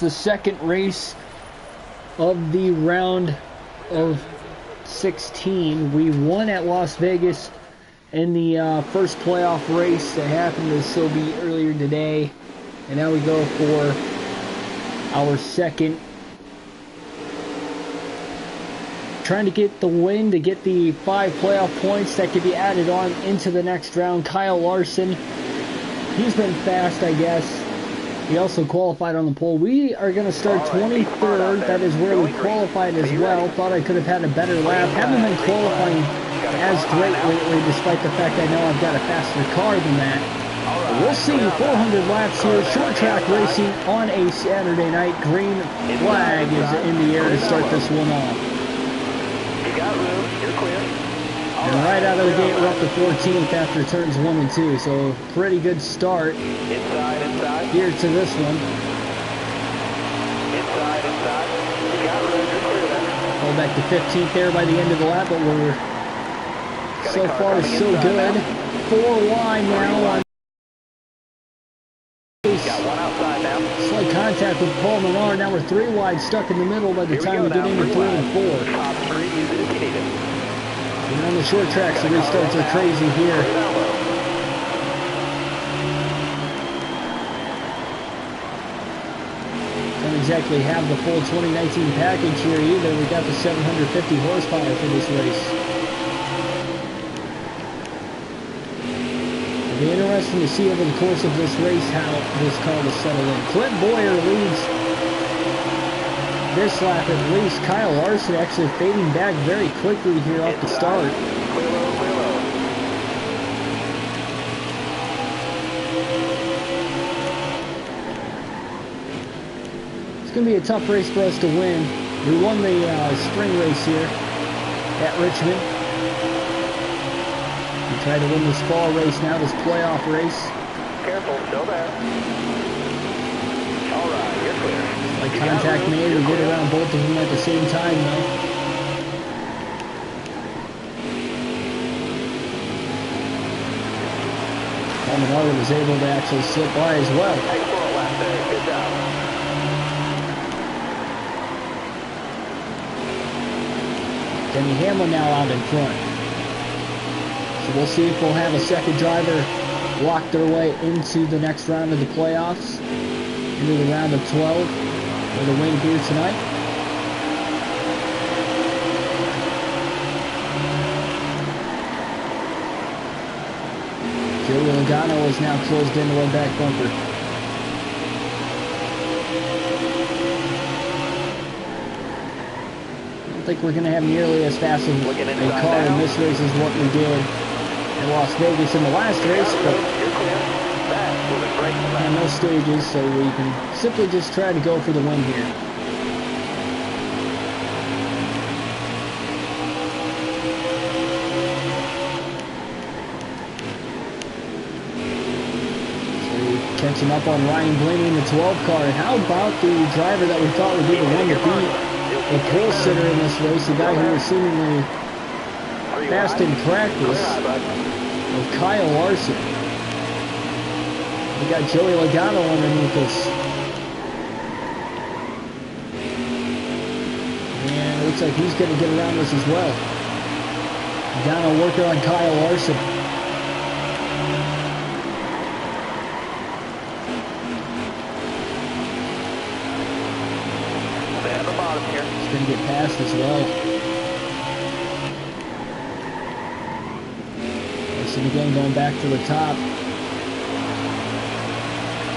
it's the second race of the round of 16. We won at Las Vegas in the first playoff race that happened to still be earlier today. And now we go for our second. Trying to get the win to get the 5 playoff points that could be added on into the next round. Kyle Larson, he's been fast, I guess. He also qualified on the pole. We are going to start 23rd. That is where we qualified as well. Thought I could have had a better lap. Haven't been qualifying as great lately, despite the fact I know I've got a faster car than that. But we'll see. 400 laps here. Short track racing on a Saturday night. Green flag is in the air to start this one off. You got room. You're clear. And right out of the gate, we're up to 14th after turns 1 and 2. So pretty good start Inside. here to this one. Inside. You got room. You're clear then. All back to 15th there by the end of the lap, but we're so far so good. 4 wide now on Got one outside now. slight contact with Paul Menard. Now we're 3 wide, stuck in the middle by the time we get into 3 and 4. Top 3, use it if you need it. And on the short tracks, the restarts are crazy here. Don't exactly have the full 2019 package here either. We got the 750 horsepower for this race. It'll be interesting to see over the course of this race how this car will settle in. Clint Boyer leads this lap at least. Kyle Larson actually fading back very quickly here off the start. Clear low. It's going to be a tough race for us to win. We won the spring race here at Richmond. We try to win this fall race now, this playoff race. Careful, still there. All right, you're clear. Like contact made, we get around both of them at the same time though. Paul Menard was able to actually slip by as well. Excellent lap there. Good job. Denny Hamlin now out in front. So we'll see if we'll have a second driver lock their way into the next round of the playoffs, into the round of 12 for the win here tonight. Joey Logano is now closed into one back bumper. I don't think we're going to have nearly as fast of a car in this race as what we did in Las Vegas in the last race, but on no stages, so we can simply just try to go for the win here. So catching up on Ryan Blaney in the 12 car, and how about the driver that we thought would be the one to beat the pole sitter in this race, the guy who was seemingly fast in practice, of Kyle Larson. We got Joey Logano underneath us. And it looks like he's going to get around us as well. Logano working on Kyle Larson. Stay at the bottom here. He's going to get past as well. Larson again going back to the top.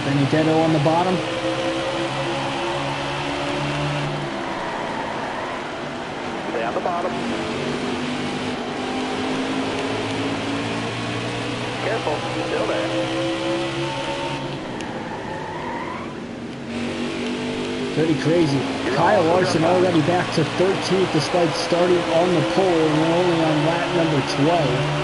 Benedetto on the bottom. Stay at the bottom. Careful, still there. Pretty crazy. Kyle Larson already back to 13th despite starting on the pole and we're only on lap number 12.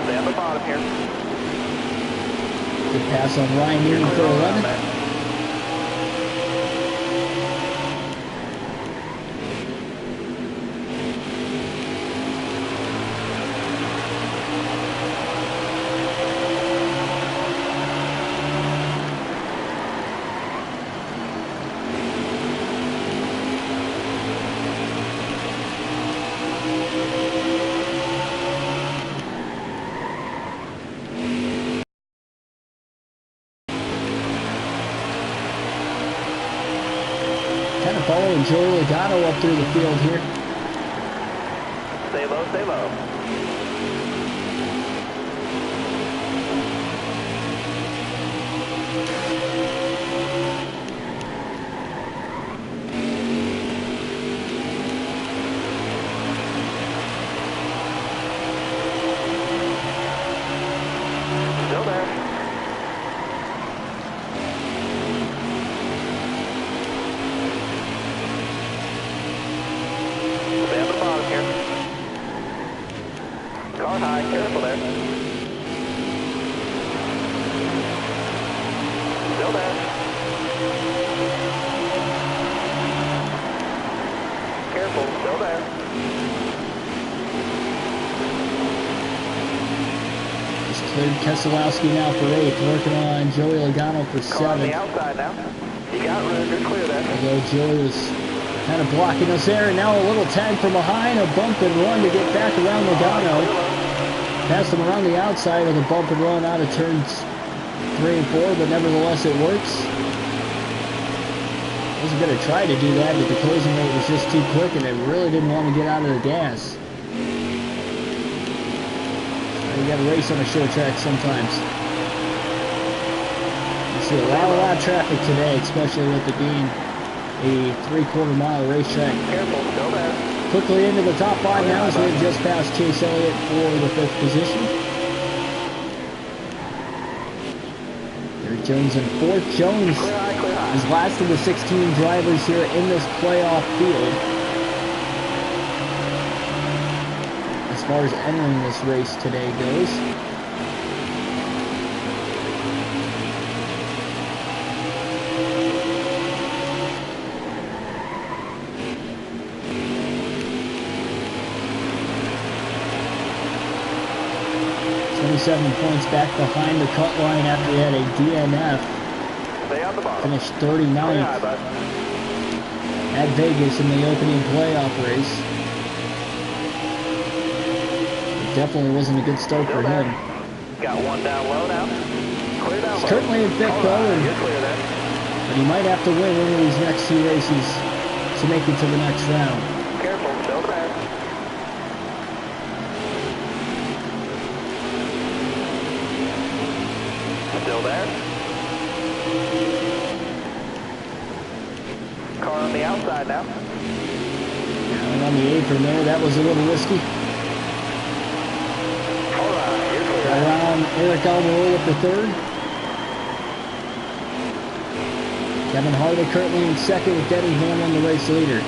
Stay on the bottom here. Good pass on Ryan Newman for 11. Kind of following Joey Logano up through the field here. Stay low, stay low. Still there. Stay on the bottom here. Car high, careful there. Still there. Careful, still there. He's cleared Keselowski now for 8th, working on Joey Logano for Car on the 7th. outside now. You got room, you're clear there. Although Joey was kind of blocking us there, and now a little tag from behind, a bump and run to get back around Logano. Passed him around the outside with a bump and run out of turns 3 and 4, but nevertheless it works. Wasn't going to try to do that, but the closing rate was just too quick, and it really didn't want to get out of the gas. You got to race on a short track sometimes. You see a lot of traffic today, especially with it being a 3/4 mile racetrack. Careful, still there. Quickly into the top 5 now as we've just passed Chase Elliott for the 5th position. Eric Jones in 4th. Jones Clear high. is last of the 16 drivers here in this playoff field. As far as entering this race today goes. Points back behind the cut line after he had a DNF. Stay on the bottom. Finished 39th at Vegas in the opening playoff race. It definitely wasn't a good start for him. Got one down low now. Clear down He's low. currently in 5th though, You're clear there. but he might have to win one of these next 2 races to make it to the next round. Careful, still there. Still there. Car on the outside now. And on the apron there, that was a little risky. Alright, you're clear. Around Eric Almirola for 3rd. Kevin Harvick currently in 2nd with Denny Hamlin, the race leader.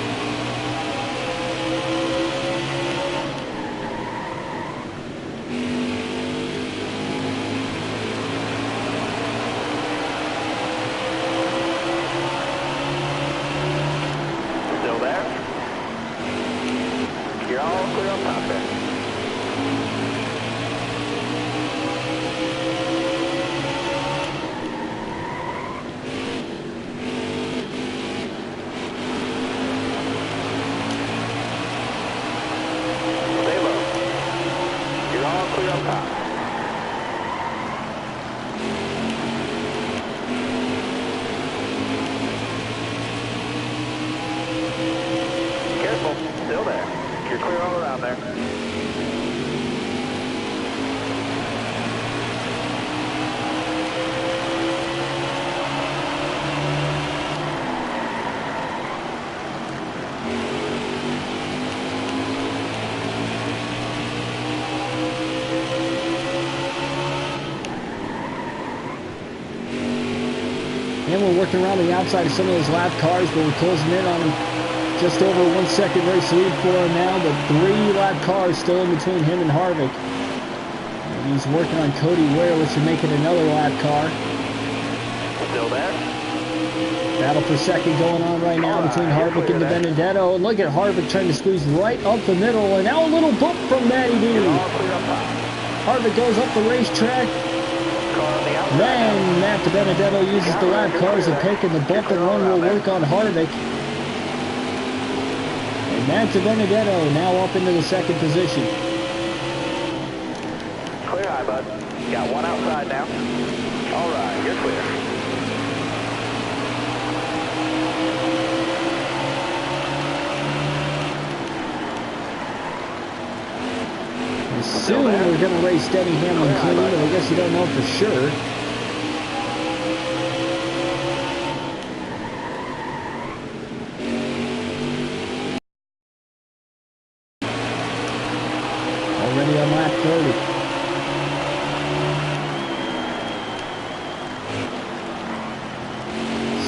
Still there. You're all clear on top there. Stay low. You're all clear on top. Careful, still there. You're clear all around there. And we're working around the outside of some of those lap cars, but we're closing in on him. Just over 1 second race lead for him now, but 3 lap cars still in between him and Harvick. And he's working on Cody Ware, which should make it another lap car. Still there? Battle for second going on right now between Harvick and Benedetto. And look at Harvick trying to squeeze right up the middle. And now a little bump from Matty D. Harvick goes up the racetrack. Then Matt Benedetto uses the lap cars to pick, and the bump and run will work on Harvick. And Matt Benedetto now up into the second position. Clear high, bud. Got one outside now. All right, you're clear. Soon we're going to race Denny Hamlin clean, but I guess you don't know for sure. Already on lap 30.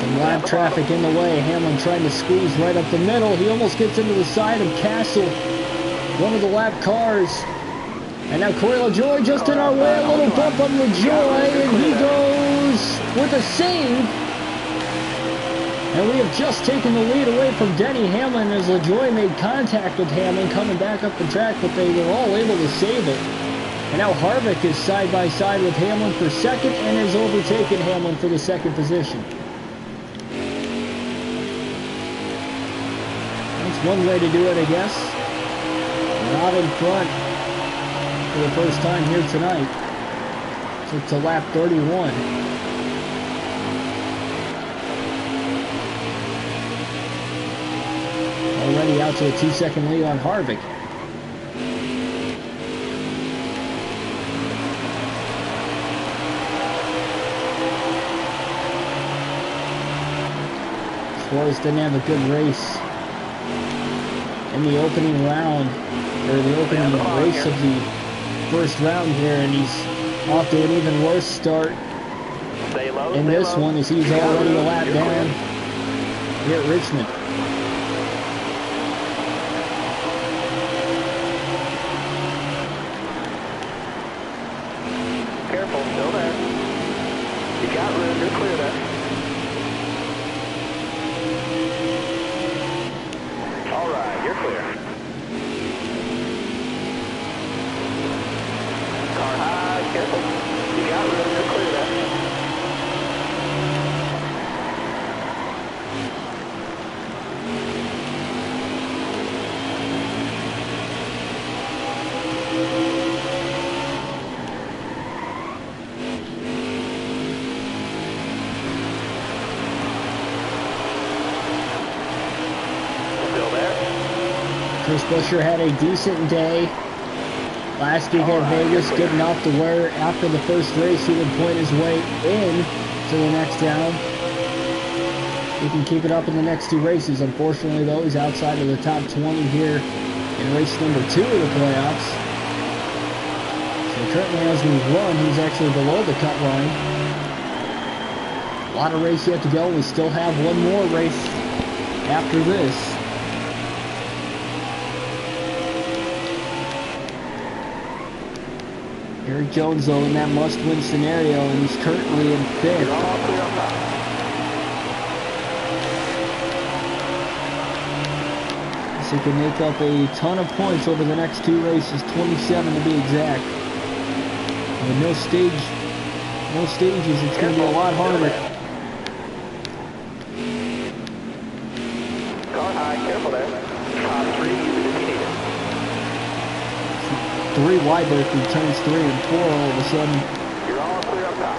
Some lap traffic in the way. Hamlin trying to squeeze right up the middle. He almost gets into the side of Castle, one of the lap cars. And now Corey LaJoy just in our way, a little bump on LaJoy, and he goes with a save. And we have just taken the lead away from Denny Hamlin as LaJoy made contact with Hamlin coming back up the track, but they were all able to save it. And now Harvick is side by side with Hamlin for second and has overtaken Hamlin for the second position. That's one way to do it, I guess. Not in front for the first time here tonight. So to lap 31. Already out to a 2-second lead on Harvick. Suarez didn't have a good race in the opening round, or the opening race of the first round here, and he's off to an even worse start in this one as he's already a lap down here at Richmond. Careful, still there. You got room, you're clear there. All right, you're clear. Car high, careful. You got room, you're clear there. Still there. Chris Buescher had a decent day last week at Vegas, good enough to where after the first race he would point his way in to the next round. He can keep it up in the next two races. Unfortunately, though, he's outside of the top 20 here in race number 2 of the playoffs. So currently as we run, he's actually below the cut line. A lot of race yet to go. We still have one more race after this. Eric Jones, though, in that must-win scenario, and he's currently in 5th. So he can make up a ton of points over the next two races, 27 to be exact. With no stages, it's going to be a lot harder. Car high, careful there. Top 3, use it if you need it. 3 wide there through turns 3 and 4 all of a sudden. You're all clear up top.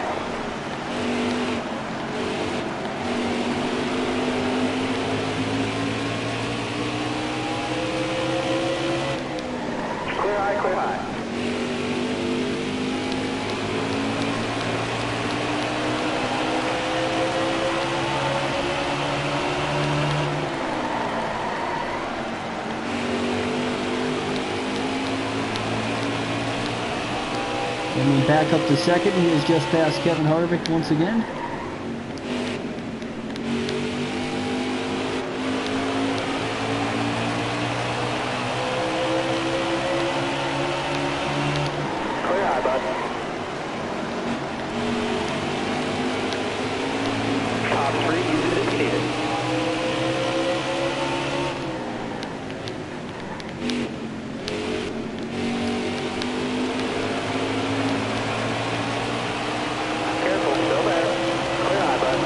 Clear high, clear high. And we back up to second. He is just past Kevin Harvick once again. Clear high, bud. bud. Top 3, use it if you need it. Careful, still there. Clear eye, bud.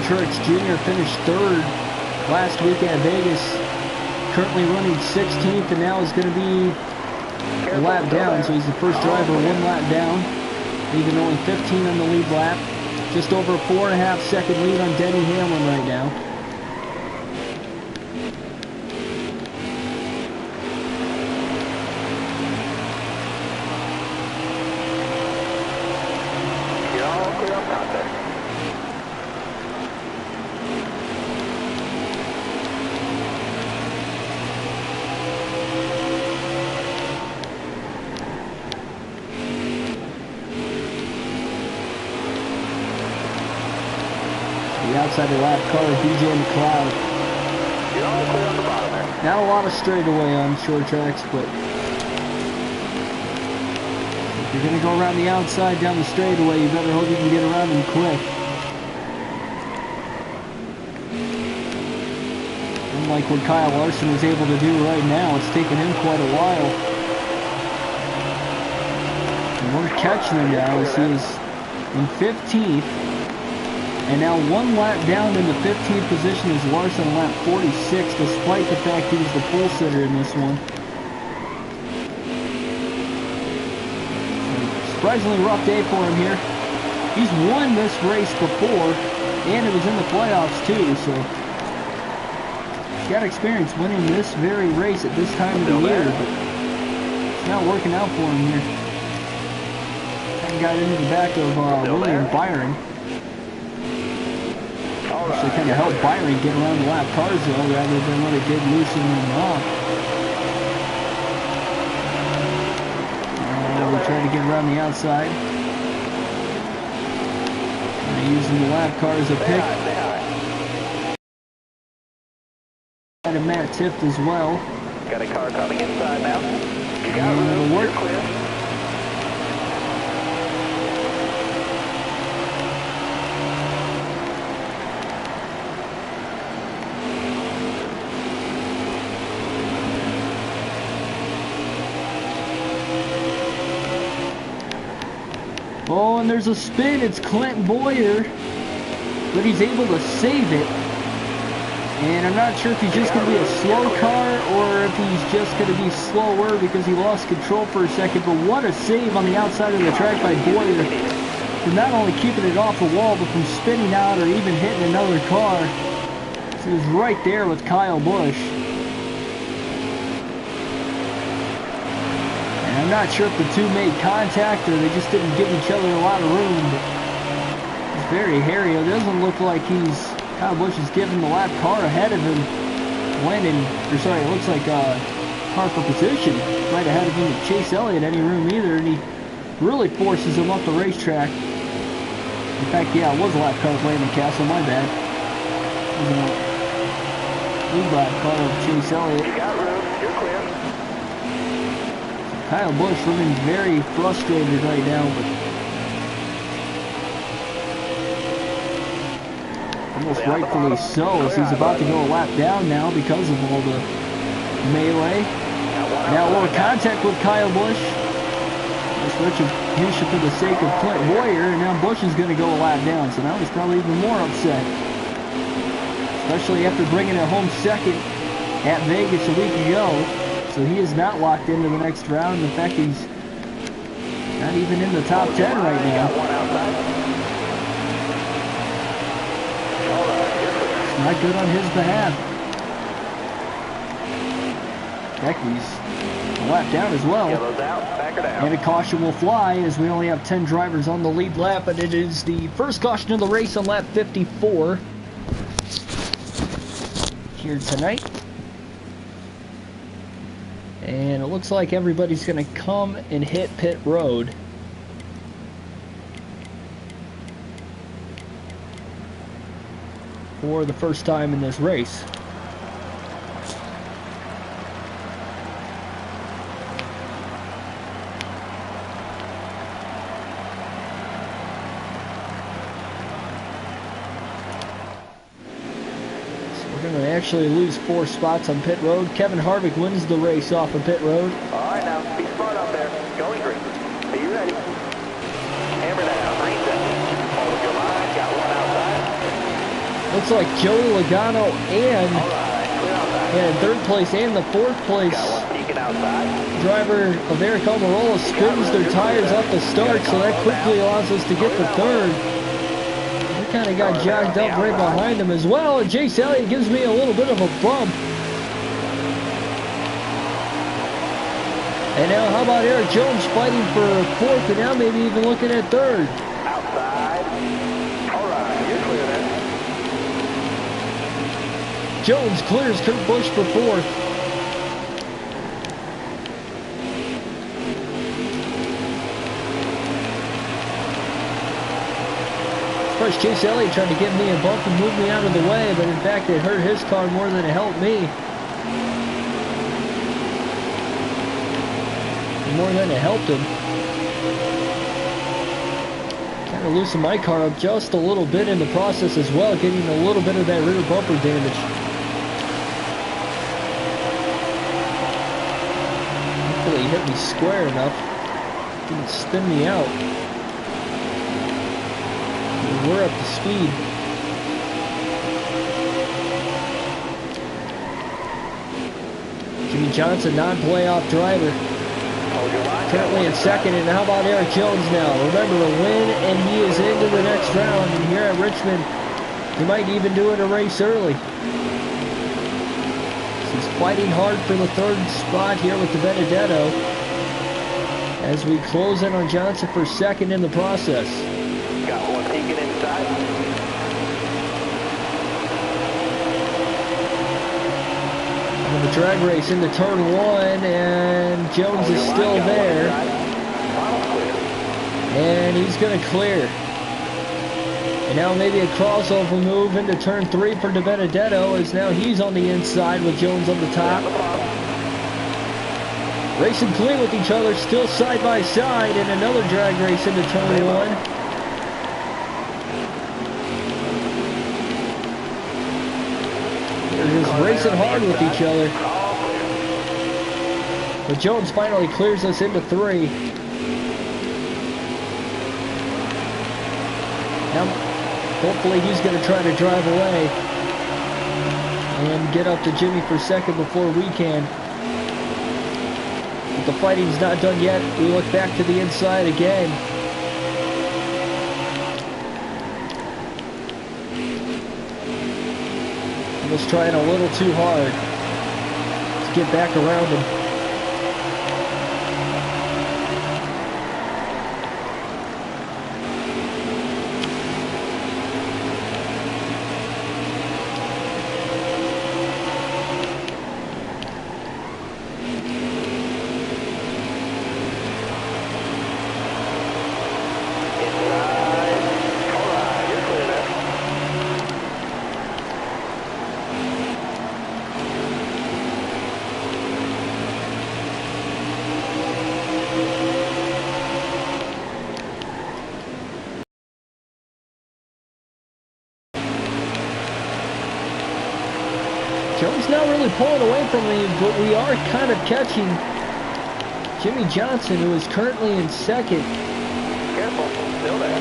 Church Jr. finished third last week at Vegas, currently running 16th, and now is going to be a lap down, so he's the first driver one lap down, leaving only 15 on the lead lap, just over a 4.5 second lead on Denny Hamlin right now. You're all clear up front there. The outside the lap car is DJ McLeod. You're all clear on the bottom there. Not a lot of straightaway on short tracks, but if you're going to go around the outside down the straightaway, you better hope you can get around them quick. Unlike what Kyle Larson was able to do right now, it's taken him quite a while. And we're catching him now as he is in 15th. And now one lap down in the 15th position is Larson on lap 46, despite the fact he was the pole sitter in this one. Surprisingly rough day for him here. He's won this race before, and it was in the playoffs too, so he's got experience winning this very race at this time of the year, but it's not working out for him here. And got into the back of William Byron. So kind of helped Byron get around the lap cars though, rather than let it get loosen them off. We're trying to get around the outside. Using the lap car as a pick. And Matt Tift as well. Got a car coming inside now. You got room. You're clear. Oh, and there's a spin. It's Clint Boyer, but he's able to save it. And I'm not sure if he's just going to be a slow car or if he's just going to be slower because he lost control for a second. But what a save on the outside of the track by Boyer for not only keeping it off the wall, but from spinning out or even hitting another car. So he was right there with Kyle Busch. I'm not sure if the two made contact or they just didn't give each other a lot of room, but it's very hairy. It doesn't look like Kyle Busch is giving the lap car ahead of him it looks like car for position right ahead of him to Chase Elliott any room either, and he really forces him up the racetrack. In fact, yeah, it was a lap car of Landon Castle, my bad. It was a blue lap car of Chase Elliott. You got room, you're clear. Kyle Busch looking very frustrated right now, but almost rightfully so, as he's about to go a lap down now because of all the melee. Now a little contact with Kyle Busch. That's retribution for the sake of Clint Boyer, and now Busch is going to go a lap down, so now he's probably even more upset. Especially after bringing it home second at Vegas a week ago. So he is not locked into the next round. In fact, he's not even in the top 10 right now. It's not good on his behalf. In fact, he's a lap down as well. And a caution will fly as we only have 10 drivers on the lead lap, and it is the first caution of the race on lap 54 here tonight. And it looks like everybody's going to come and hit pit road. For the first time in this race. Actually lose 4 spots on pit road. Kevin Harvick wins the race off of pit road. Alright, now be smart out there. Going green. Are you ready? Hammer down. Green seconds. Hold your line. Got one outside. Looks like Joey Logano and Alright, in third place and the fourth place got one peeking outside. driver of Eric Almirola spins their tires off the start, so that quickly allows us to get the third. Kind of got jogged up right behind him as well, and Chase Elliott gives me a little bit of a bump. And now how about Eric Jones fighting for fourth, and now maybe even looking at third. Outside. Alright, you're clear then. Jones clears Kurt Busch for fourth. First, Chase Elliott trying to get me a bump and move me out of the way, but in fact it hurt his car more than it helped me. And more than it helped him. Kind of loosened my car up just a little bit in the process as well, getting a little bit of that rear bumper damage. Hopefully he hit me square enough. Didn't spin me out. We're up to speed. Jimmy Johnson, non-playoff driver. Currently in second, and how about Eric Jones now? Remember, a win, and he is into the next round. And here at Richmond, he might even do it a race early. He's fighting hard for the third spot here with the Benedetto. As we close in on Johnson for second in the process. Got one peeking inside. And the drag race into turn 1, and Jones is still there. And he's going to clear. And now maybe a crossover move into turn 3 for De Benedetto, as now he's on the inside with Jones on the top. Racing clean with each other, still side by side, and another drag race into turn 1. They're just racing hard with each other. But Jones finally clears us into 3. Now, hopefully he's going to try to drive away and get up to Jimmy for second before we can. But the fighting's not done yet. We look back to the inside again. Was trying a little too hard to get back around him. Jones not really pulling away from me, but we are kind of catching Jimmy Johnson, who is currently in second. Careful, still there.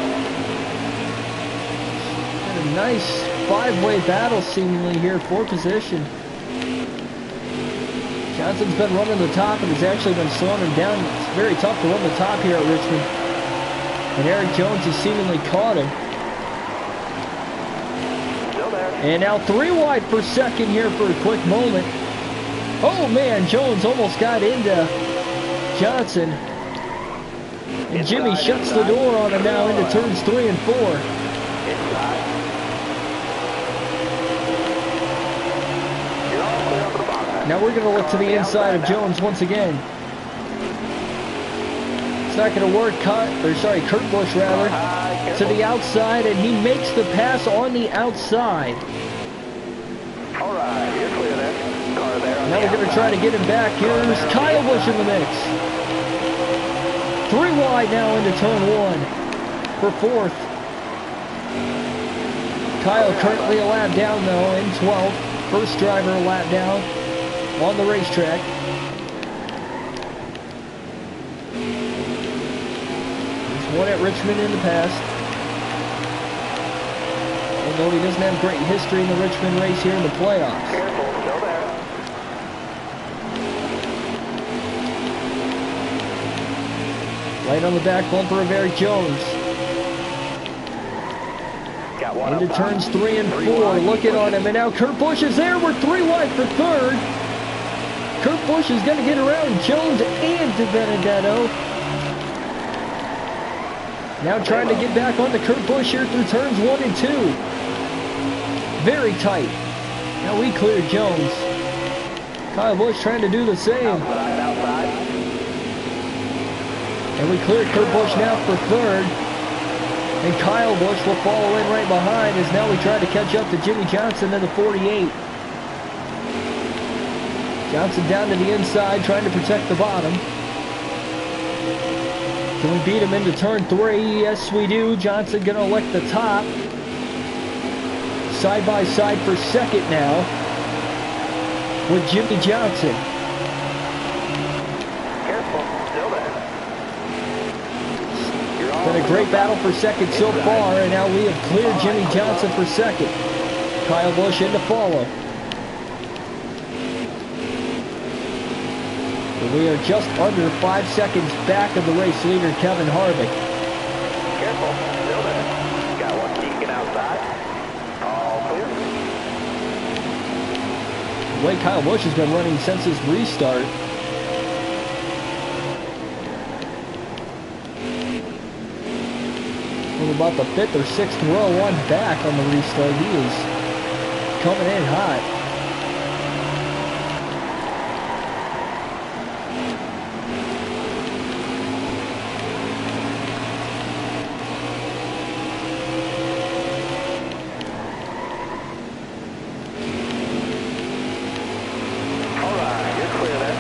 Got a nice 5-way battle seemingly here for position. Johnson's been running the top and has actually been slowing him down. It's very tough to run the top here at Richmond. And Eric Jones has seemingly caught him. And now 3 wide for second here for a quick moment. Oh man, Jones almost got into Johnson. And Jimmy shuts the door on him now into turns 3 and 4. Now we're going to look to the inside of Jones once again. It's not going to work. Kurt Busch rather, to the outside, and he makes the pass on the outside. All right, you're clear there. Car there. Now we're going to try to get him back. Here's Kyle Busch in the mix. 3 wide now into turn 1 for 4th. Kyle currently a lap down though in 12th. First driver a lap down on the racetrack. He's won at Richmond in the past. Although he doesn't have great history in the Richmond race here in the playoffs. Careful, still there. Right on the back bumper of Eric Jones. Got one Into up turns top. 3 and 4, looking on him, and now Kurt Busch is there. We're 3 wide for 3rd. Kurt Busch is going to get around Jones and DiBenedetto. Now trying to get back onto Kurt Busch here through turns 1 and 2. Very tight. Now we cleared Jones. Kyle Busch trying to do the same. Outside. And we cleared Kurt Busch now for 3rd. And Kyle Busch will follow in right behind as now we try to catch up to Jimmy Johnson in the 48. Johnson down to the inside trying to protect the bottom. Can we beat him into turn 3? Yes, we do. Johnson going to elect the top. Side by side for 2nd now with Jimmy Johnson. Careful, still there. Been a great battle for 2nd so far, and now we have cleared Jimmy Johnson for 2nd. Kyle Busch in to follow. And we are just under 5 seconds back of the race leader, Kevin Harvick. Careful, still there. Got one peeking outside. All clear. The way Kyle Busch has been running since his restart. From about the 5th or 6th row on back on the restart, he is coming in hot. All right, you're clear there.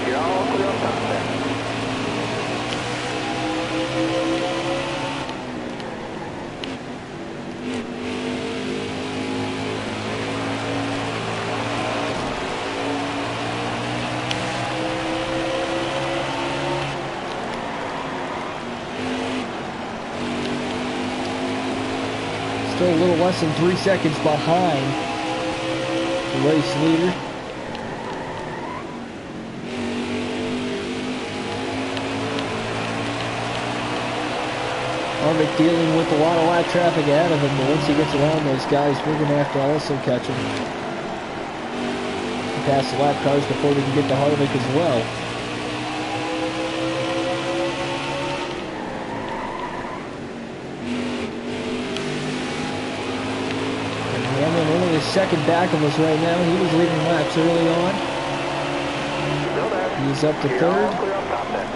You're all clear on top there. Still a little less than 3 seconds behind the race leader. Harvick dealing with a lot of lap traffic ahead of him, but once he gets around those guys, we're going to have to also catch him. Pass the lap cars before we can get to Harvick as well. And Hamlin only a second back of us right now. He was leading laps early on. Still there. He's up to You're all 3rd. clear on top there.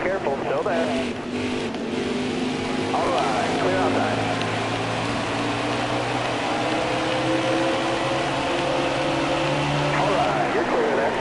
Careful, still there. All right, clear outside. All right, you're clear there.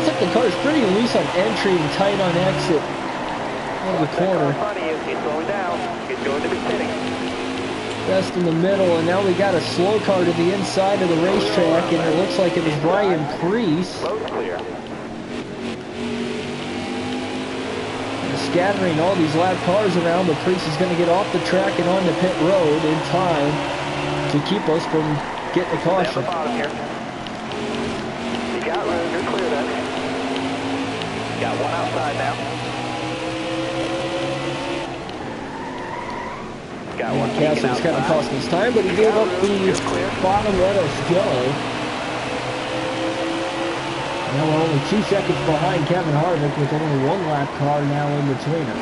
Looks like the car is pretty loose on entry and tight on exit of the corner. In front of you, it's slowing down. It's going to be pitting. Best in the middle, and now we got a slow car to the inside of the racetrack, and it looks like it was Ryan Preece. Road clear. Scattering all these lap cars around, but Preece is going to get off the track and onto pit road in time to keep us from getting a caution. Down the bottom here. You got room, you're clear then. Got one outside now. Got one peeking Castle's kind of outside. costing us time, but he gave up the bottom, let us go. Now we're only 2 seconds behind Kevin Harvick with only one lap car now in between us.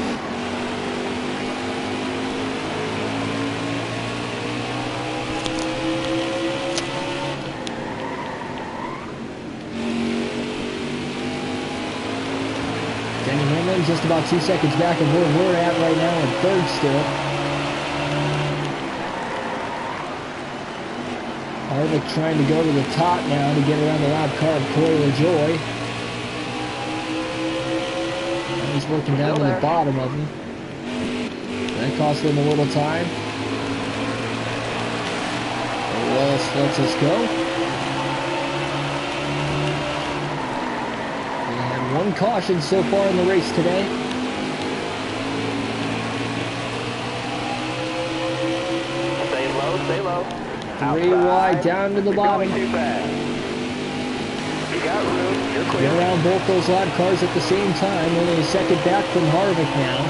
Denny Hamlin just about 2 seconds back of where we're at right now in third still. Harvick trying to go to the top now to get around the lap car of Corey LaJoy. Now he's working down to the bottom of him. That cost him a little time. Wallace lets us go. We had one caution so far in the race today. Stay low, stay low. 3 wide down to the bottom. Too fast. You got room, you're clear. Get around both those lap cars at the same time. Only a second back from Harvick now.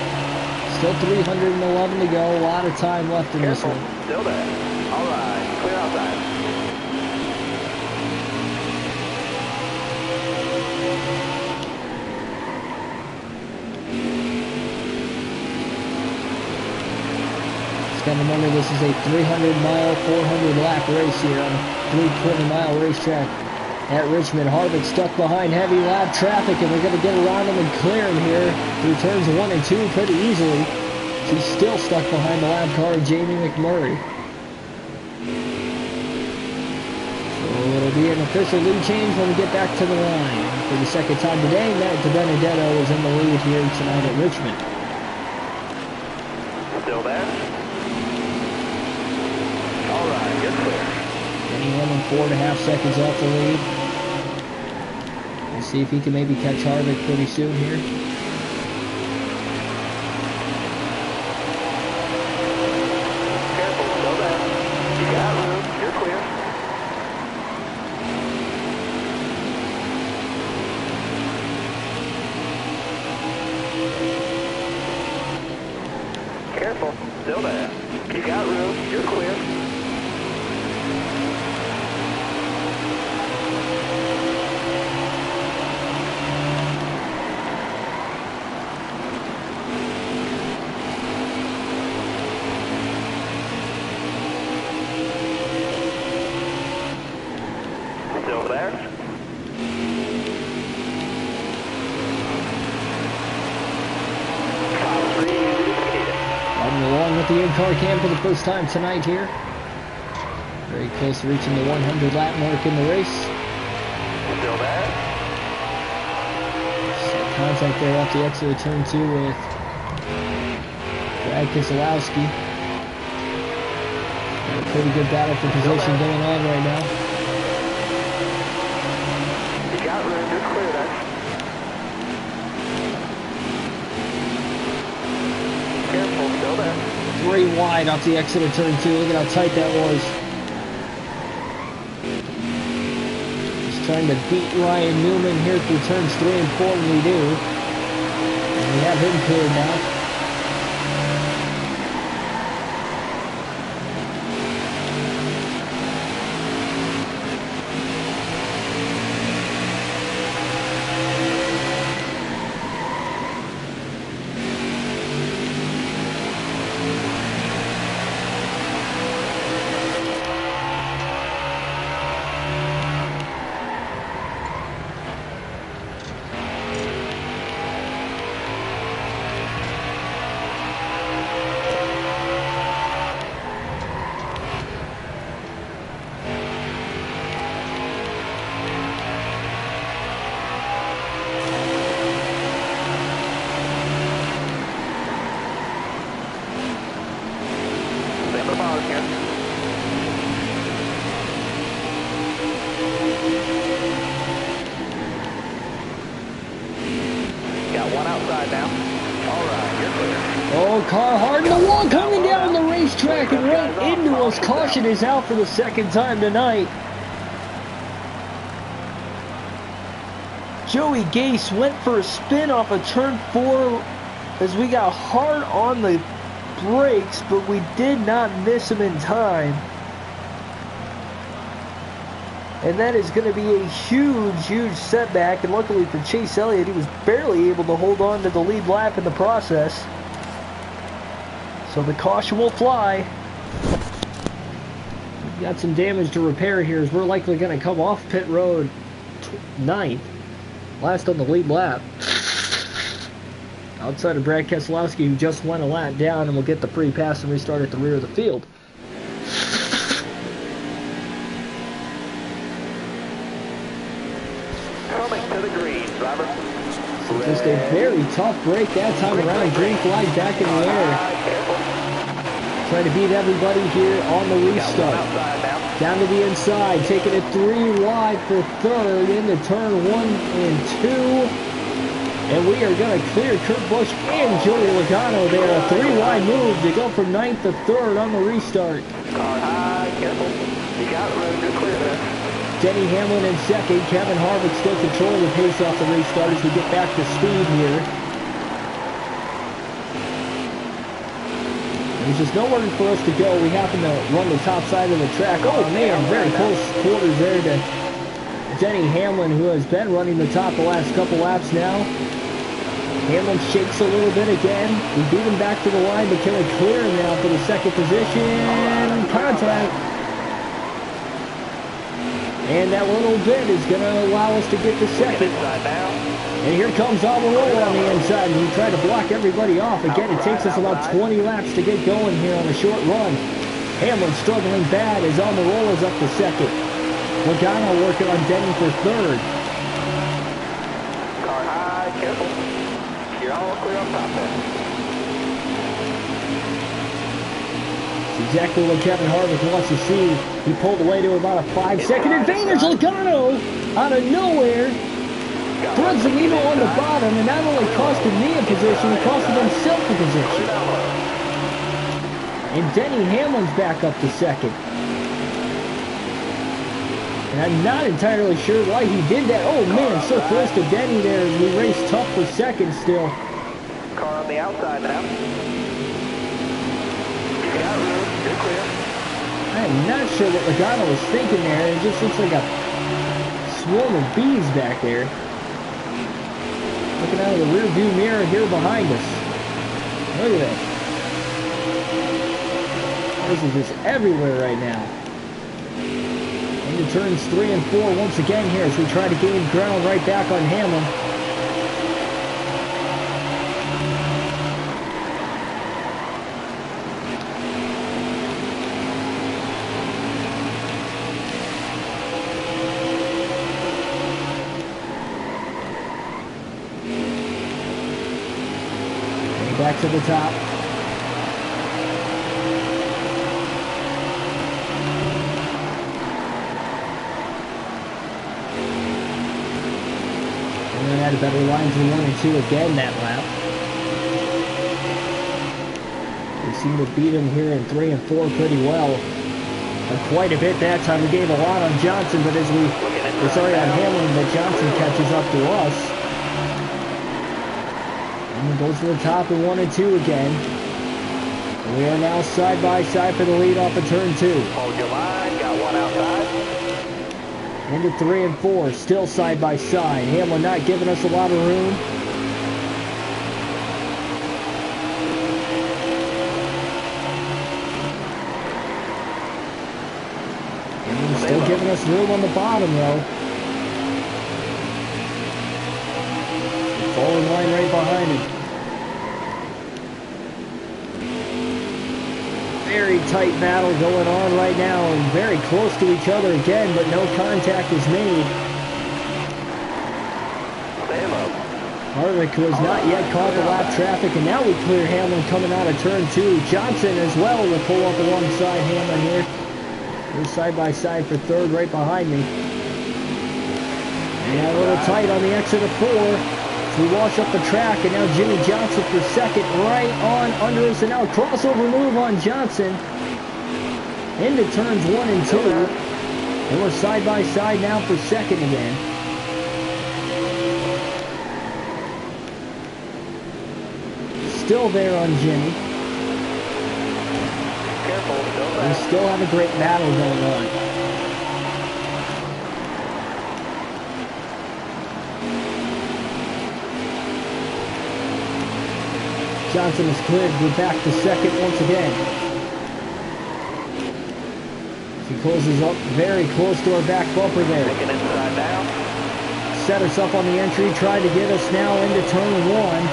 Still 311 to go. A lot of time left in this Careful, one. still there. All right, clear outside. Got to remember this is a 300-mile, 400-lap race here on a 320-mile racetrack at Richmond. Harvick stuck behind heavy lap traffic, and we're going to get around him and clear him here through turns 1 and 2 pretty easily. He's still stuck behind the lap car of Jamie McMurray. So it'll be an official lead change when we get back to the line. For the second time today, Matt DiBenedetto is in the lead here tonight at Richmond. Still there? All right, you're clear. Denny Hamlin 4.5 seconds off the lead. We'll see if he can maybe catch Harvick pretty soon here. Careful, still there. You got room, you're clear. Careful, still there. You got room, you're clear. Still there. Top 3, easy to beat. Riding along with the in-car cam for the first time tonight here. Very close to reaching the 100 lap mark in the race. Still there. Set contact there off the exit of turn 2 with Brad Keselowski. Got a pretty good battle for position going on right now. You got room, you're clear then. Careful, still there. 3 wide off the exit of turn 2. Look at how tight that was. Just trying to beat Ryan Newman here through turns 3 and 4, and we do. And we have him cleared now. Got one outside now. All right, you're clear. Oh, Carhart, the wall coming down the racetrack and right into us. Caution is out for the second time tonight. Joey Gase went for a spin off of turn 4 as we got hard on the brakes, but we did not miss him in time. And that is going to be a huge, huge setback. And luckily for Chase Elliott, he was barely able to hold on to the lead lap in the process. So the caution will fly. We've got some damage to repair here as we're likely going to come off pit road 9th. Last on the lead lap. Outside of Brad Keselowski, who just went a lap down and will get the free pass and restart at the rear of the field. Coming to the green, driver. So just a very tough break that time around. Green flag back in the air. Trying to beat everybody here on the restart. Down to the inside, taking it 3 wide for third into turn 1 and 2. And we are going to clear Kurt Busch and Joey Logano there. A 3 wide move to go from 9th to 3rd on the restart. Car high, careful. You got room, you're clear there. Denny Hamlin in second. Kevin Harvick still controlling the pace off the restart as we get back to speed here. There's just nowhere for us to go. We happen to run the top side of the track. Oh man, very close quarters there to Denny Hamlin, who has been running the top the last couple laps now. Hamlin shakes a little bit again. We beat him back to the line, but can we clear him now for the second position? Contact. And that little bit is going to allow us to get to second. And here comes Almirola on the inside, and we try to block everybody off. Again, it takes us about 20 laps to get going here on a short run. Hamlin struggling bad as Almirola's up to second. Logano working on Denny for third. Car high, careful. You're all clear up top there. It's exactly what Kevin Harvick wants to see. He pulled away to about a 5-second advantage. Logano out of nowhere threads the needle on the bottom, and not only costed me a position, it costed himself a position. And Denny Hamlin's back up to second. And I'm not entirely sure why he did that. Oh man, so close to Denny there as we race tough for second still. Car on the outside now. You got room, you're clear. I am not sure what Logano was thinking there. It just looks like a swarm of bees back there. Looking out of the rear view mirror here behind us. Look at that. This is just everywhere right now. Into turns 3 and 4 once again here as we try to gain ground right back on Hamlin. Back to the top. And then had a better lines in 1 and 2 again that lap. We seem to beat him here in 3 and 4 pretty well. Quite a bit that time. We gave a lot on Johnson, but as we're sorry on Hamlin, but Johnson catches up to us. And goes to the top in 1 and 2 again. And we are now side by side for the lead off of turn 2. Hold your line, got one outside. Into 3 and 4, still side by side. Hamlin not giving us a lot of room. Hamlin still giving us room on the bottom though. Falling line right behind him. Very tight battle going on right now and very close to each other again, but no contact is made. Harvick, who has not yet caught the lap traffic, and now we clear Hamlin coming out of turn 2. Johnson as well will pull up alongside Hamlin here. We're side by side for third right behind me. And a little tight on the exit of 4. So we wash up the track, and now Jimmy Johnson for second, right on under us, and now a crossover move on Johnson into turns 1 and 2, and we're side by side now for second again. Still there on Jimmy. Careful, We still have a great battle going on. Johnson is cleared. We're back to second once again. She closes up very close to our back bumper there. Taking inside now. Set us up on the entry. Tried to get us now into turn 1.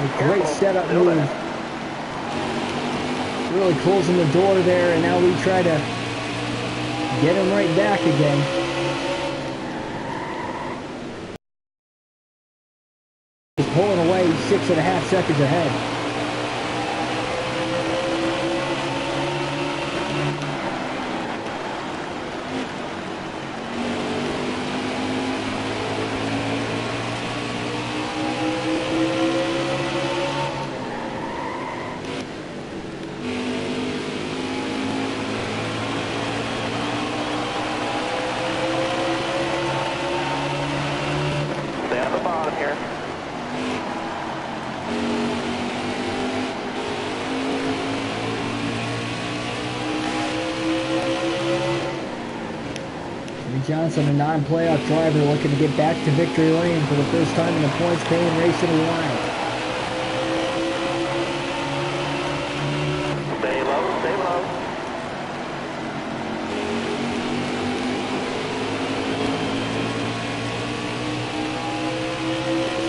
A great setup move. Really closing the door there, and now we try to get him right back again. He's pulling away 6.5 seconds ahead. Stay on the bottom here. Jimmy Johnson, a non-playoff driver, looking to get back to victory lane for the first time in a points-paying race in a while. Stay low, stay low.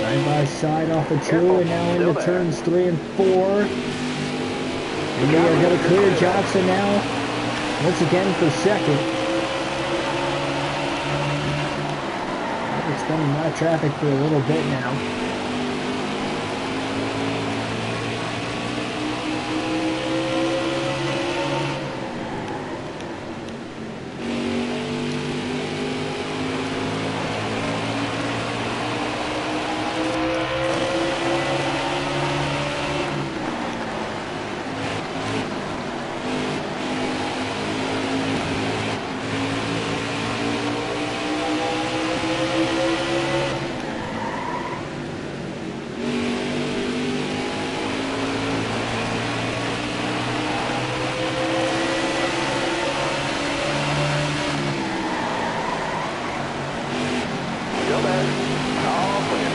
Side by side off of 2, Careful, and now still into there. turns 3 and 4. And we are going to clear Johnson now, once again for second. It's been a lot of traffic for a little bit now. Still there. All clear.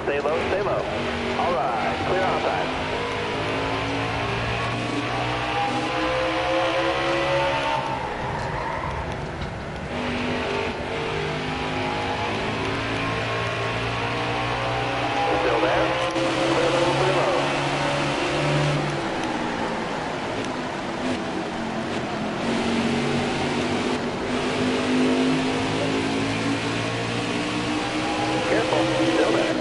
Stay low, stay low. All right, clear outside. Still there. Clear low, clear low. Careful, still there.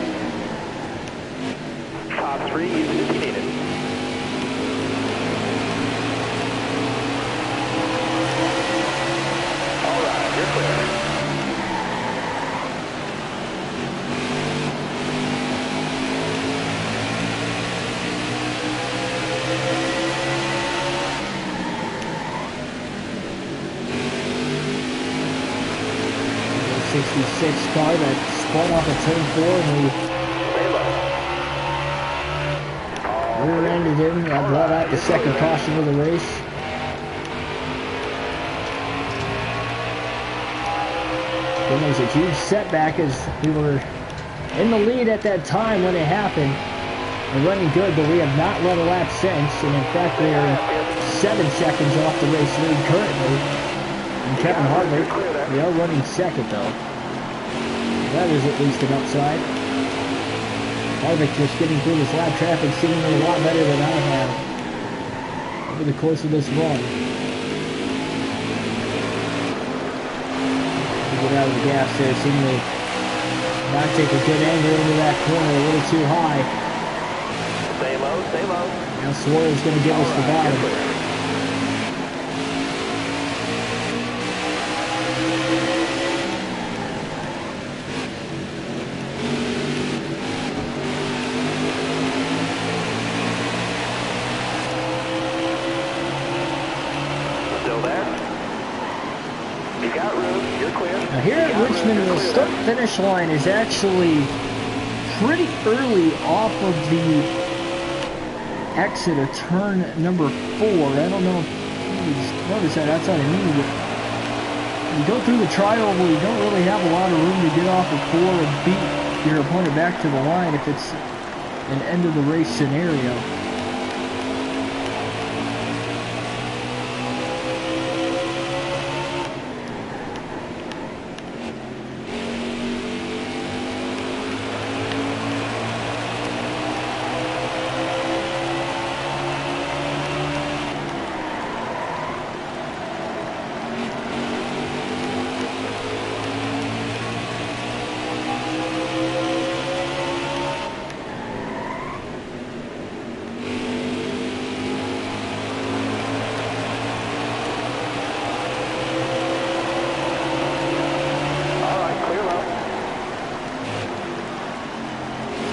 Top 3, use it if you need it. All right, you're clear. The 66 car that spun off of turn 4, and we Stay low. rear-ended him. That brought out the second caution of the race. Then there was a huge setback as we were in the lead at that time when it happened. We're running good, but we have not led a lap since, and in fact we are 7 seconds off the race lead currently. And Kevin Harvick, we are running second though. That is at least an upside. Harvick just getting through this lap traffic seemingly a lot better than I have over the course of this run. get out of the gas there. Seemed to not take a good angle into that corner, a little too high. Stay low, stay low. Now Suarez going to give us the bottom. Still there? You got room, you're clear. Now here at Richmond, the start-finish line is actually pretty early off of the exit of turn number 4. I don't know if you noticed that outside of me, but you go through the tri-oval, you don't really have a lot of room to get off of 4 and beat your opponent back to the line if it's an end of the race scenario.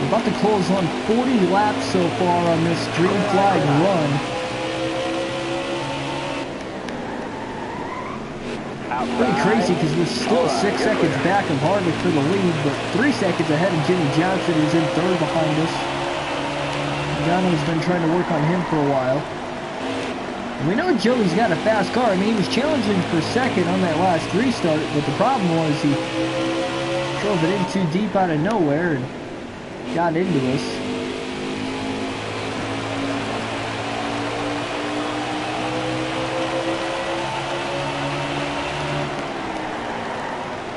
About to close on 40 laps so far on this green flag run. Pretty crazy because we're still 6 seconds back of Harvick for the lead, but 3 seconds ahead of Jimmy Johnson, who's in third behind us. John's been trying to work on him for a while. And we know Joey's got a fast car. I mean, he was challenging for second on that last restart, but the problem was he drove it in too deep out of nowhere and got into us.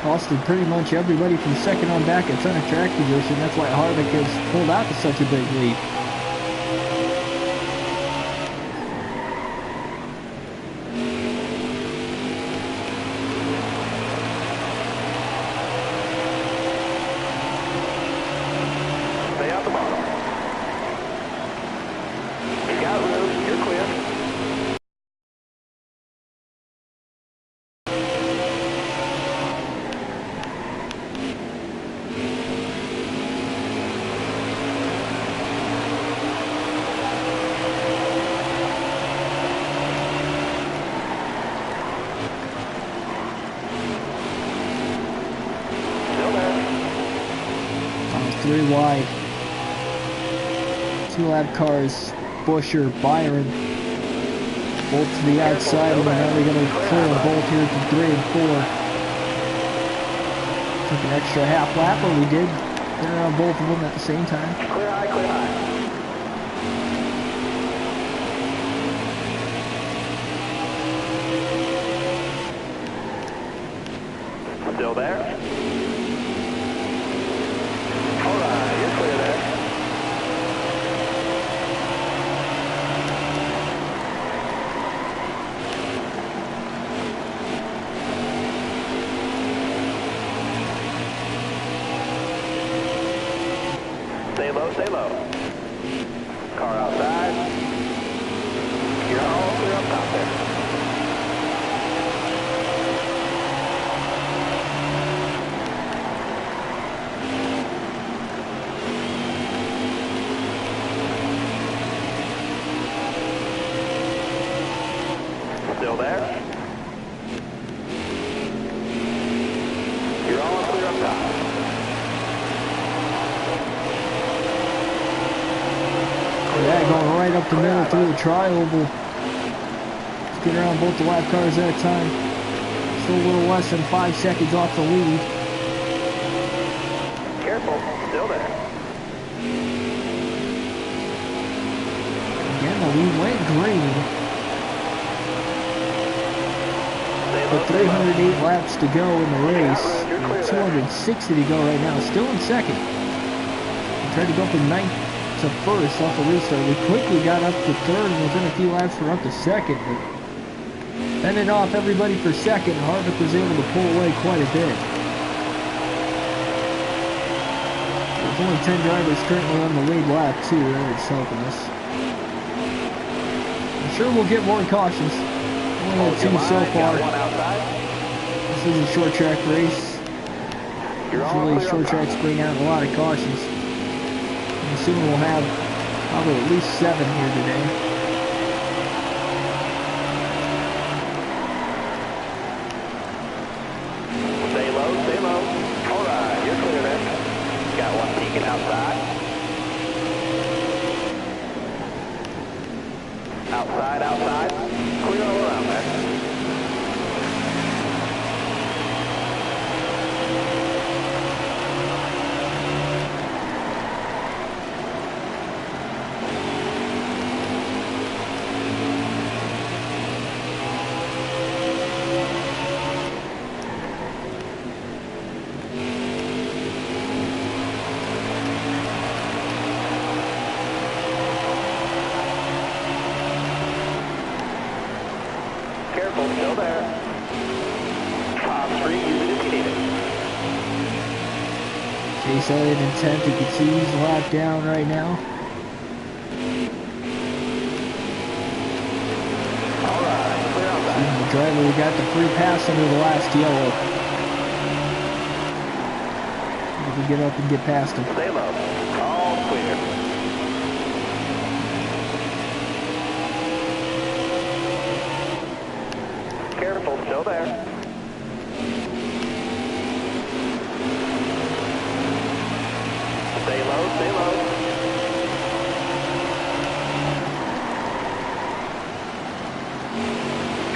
Costed pretty much everybody from second on back a ton of track position. That's why Harvick has pulled out to such a big lead. Three wide. 2 lap cars, Busher, Byron, both to the outside, and now we're going to clear them both here to 3 and 4. Took an extra half lap, but we did get around both of them at the same time. Clear high, clear high. Still there? Stay low. Car outside. You're all clear up top there. Still there? You're all clear up top. Yeah, going right up the middle through the tri-oval. Let's get around both the lap cars at a time. Still a little less than 5 seconds off the lead. Careful, still there. Again, the lead went green. With 308 laps to go in the race, and 260 to go right now. Still in second. We tried to go from 9th to first off the restart. We quickly got up to third and within a few laps we're up to second, but Fending off everybody for second. Harvick was able to pull away quite a bit. There's only 10 drivers currently on the lead lap too. That's helping us. I'm sure we'll get more cautions. Only had 2 so far. This is a short track race. Usually short tracks bring out a lot of cautions. I'm assuming we'll have probably at least 7 here today. Outside. Clear all around there. Still there. Top 3, use it if you need it. Chase Elliott in 10th. You can see he's a lap down right now. Alright, clear on that. The driver, we got the free pass under the last yellow. If we get up and get past him. Stay low. All clear. Careful, still there. Stay low, stay low.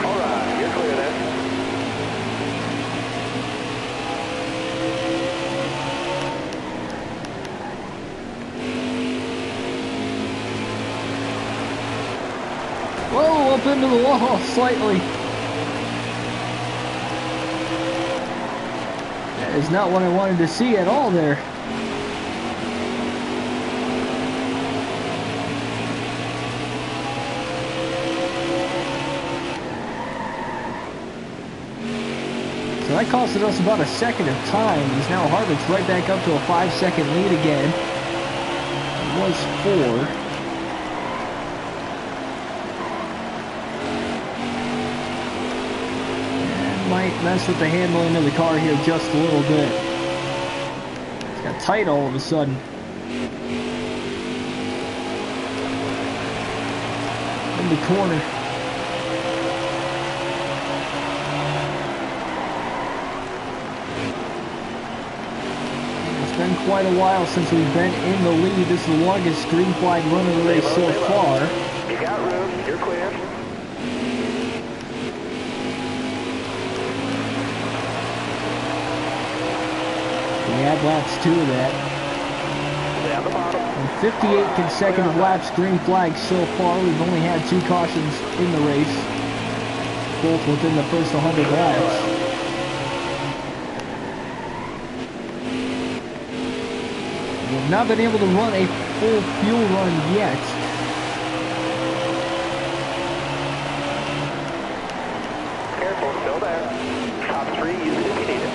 All right, you're clear there. Whoa, up into the wall slightly. That is not what I wanted to see at all there. So that costed us about a second of time, as now Harvick's right back up to a 5-second lead again. It was 4. Might mess with the handling of the car here just a little bit. It's got tight all of a sudden. In the corner. It's been quite a while since we've been in the lead. This is the longest green flag run of the race so far. You got room, you're clear. We add laps 2 of that. Down the bottom. And 58 consecutive laps green flags so far. We've only had 2 cautions in the race, both within the first 100 laps. We've not been able to run a full fuel run yet. Careful, still there. Top 3, use it if you need it.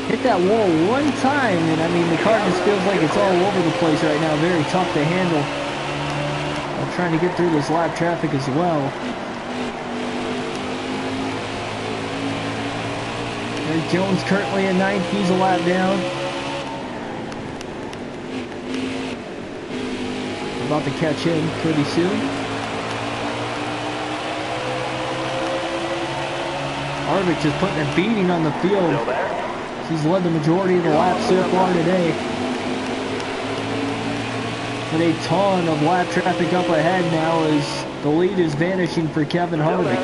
Hit that wall one time, and I mean, the car just feels like it's all over the place right now. Very tough to handle. I'm trying to get through this lap traffic as well. Eric Jones currently in 9th. He's a lap down. About to catch him pretty soon. Harvick just putting a beating on the field. Still there. He's led the majority of the laps so far today. But a ton of lap traffic up ahead now as the lead is vanishing for Kevin Harvick.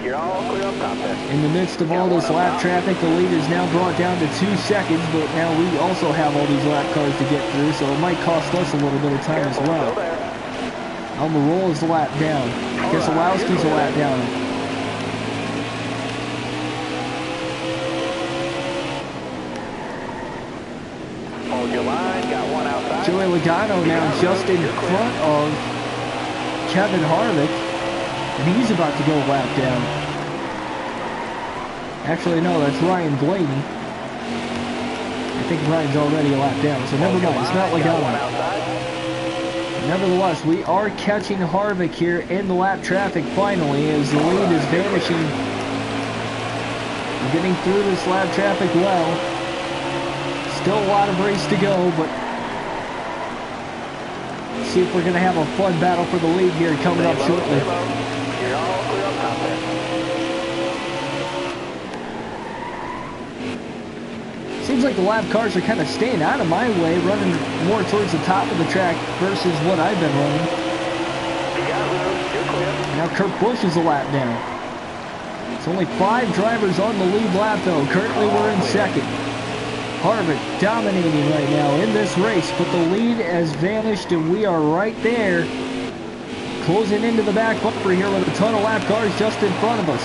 You're all clear up top there. In the midst of all this lap traffic, the lead is now brought down to 2 seconds, but now we also have all these lap cars to get through, so it might cost us a little bit of time as well. Almirola is a lap down. Keselowski's a lap down. Logano now just in front of Kevin Harvick, and he's about to go lap down. Actually, no, that's Ryan Blaney. I think Ryan's already a lap down, so never mind, it's not Logano. Nevertheless, we are catching Harvick here in the lap traffic finally as the lead is vanishing. We're getting through this lap traffic well. Still a lot of race to go, but let's see if we're going to have a fun battle for the lead here coming up shortly. Seems like the lap cars are kind of staying out of my way, running more towards the top of the track versus what I've been running. Now Kurt Busch is a lap down. It's only 5 drivers on the lead lap though. Currently we're in second. Harvick dominating right now in this race, but the lead has vanished and we are right there. Closing into the back bumper here with a ton of lap cars just in front of us.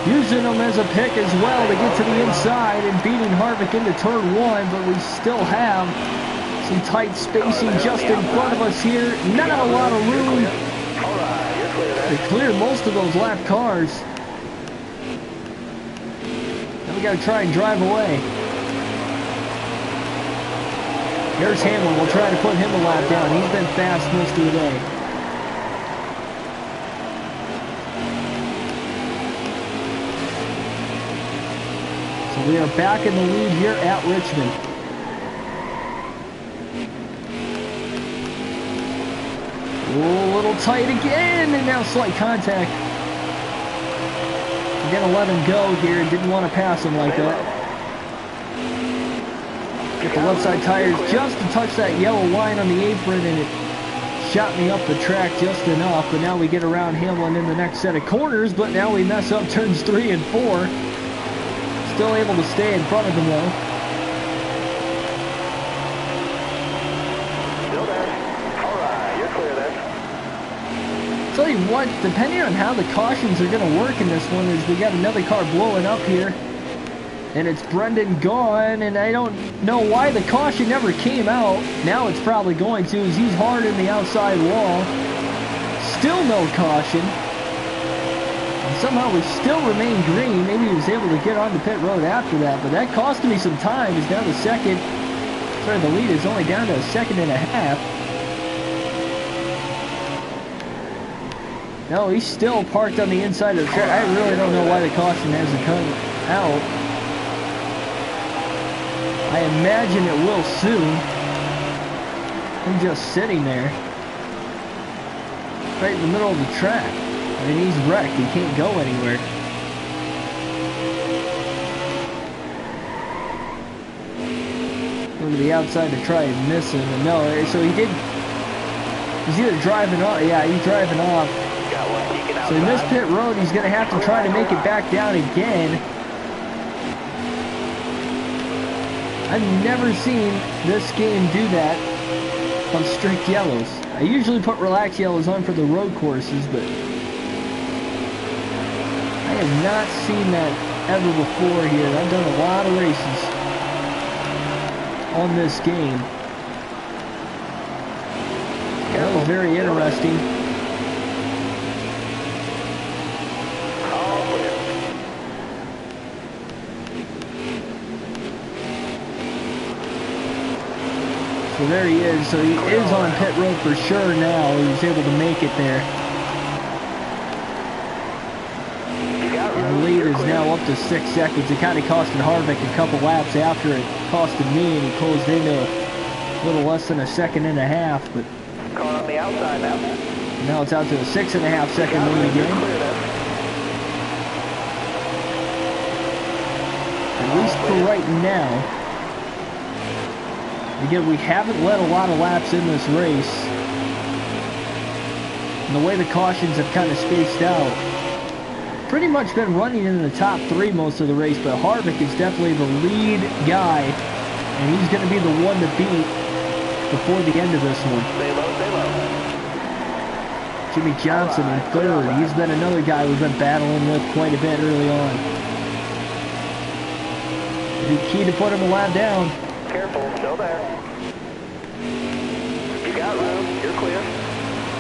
Using them as a pick as well to get to the inside and beating Harvick into turn 1, but we still have some tight spacing just in front of us here. Not a lot of room. They cleared most of those lap cars. Now we got to try and drive away. Here's Hamlin. We'll try to put him a lap down. He's been fast most of the day. We are back in the lead here at Richmond. Oh, a little tight again, and now slight contact. We're gonna let him go here. Didn't want to pass him like that. Get the left side tires just to touch that yellow line on the apron, and it shot me up the track just enough. But now we get around Hamlin in the next set of corners, but now we mess up turns 3 and 4. Still able to stay in front of him though. Still there. Alright, you're clear there. Tell you what, depending on how the cautions are going to work in this one, is we got another car blowing up here. And it's Brendan Gaughan, and I don't know why the caution never came out. Now it's probably going to, as he's hard in the outside wall. Still no caution. Somehow we still remain green. Maybe he was able to get on the pit road after that, but that cost me some time. He's down to second. Sorry, the lead is only down to a second and a half. No, he's still parked on the inside of the track. I really don't know why the caution hasn't come out. I imagine it will soon. I'm just sitting there, right in the middle of the track. I mean, he's wrecked. He can't go anywhere. Go to the outside to try and miss him. And no, so he did. He's either driving off. Yeah, he's driving off. So he missed pit road. He's going to have to try to make it back down again. I've never seen this game do that on strict yellows. I usually put relaxed yellows on for the road courses, but I have not seen that ever before here. I've done a lot of races on this game. That was very interesting. So there he is. So he is on pit road for sure now. He was able to make it there. And the lead is now up to 6 seconds. It kind of costed Harvick a couple laps after it costed me, and he closed into a little less than a second and a half. But Car on the outside now. Now it's out to a 6.5 second lead again. At least for right now. Again, we haven't led a lot of laps in this race. And the way the cautions have kind of spaced out, pretty much been running in the top 3 most of the race, but Harvick is definitely the lead guy, and he's going to be the one to beat before the end of this one. Stay low, stay low. Jimmy Johnson in 3rd. He's been another guy we've been battling with quite a bit early on. It'll be key to put him a lap down. Careful, still there.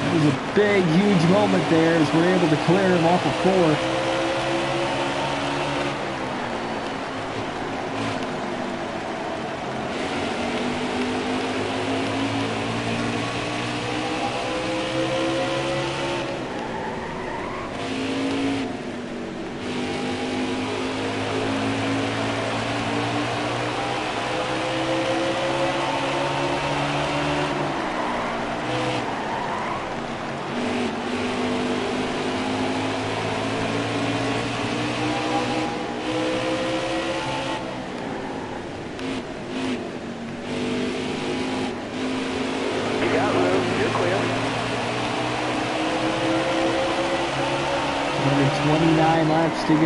That was a big, huge moment there as we're able to clear him off of 4th. To go.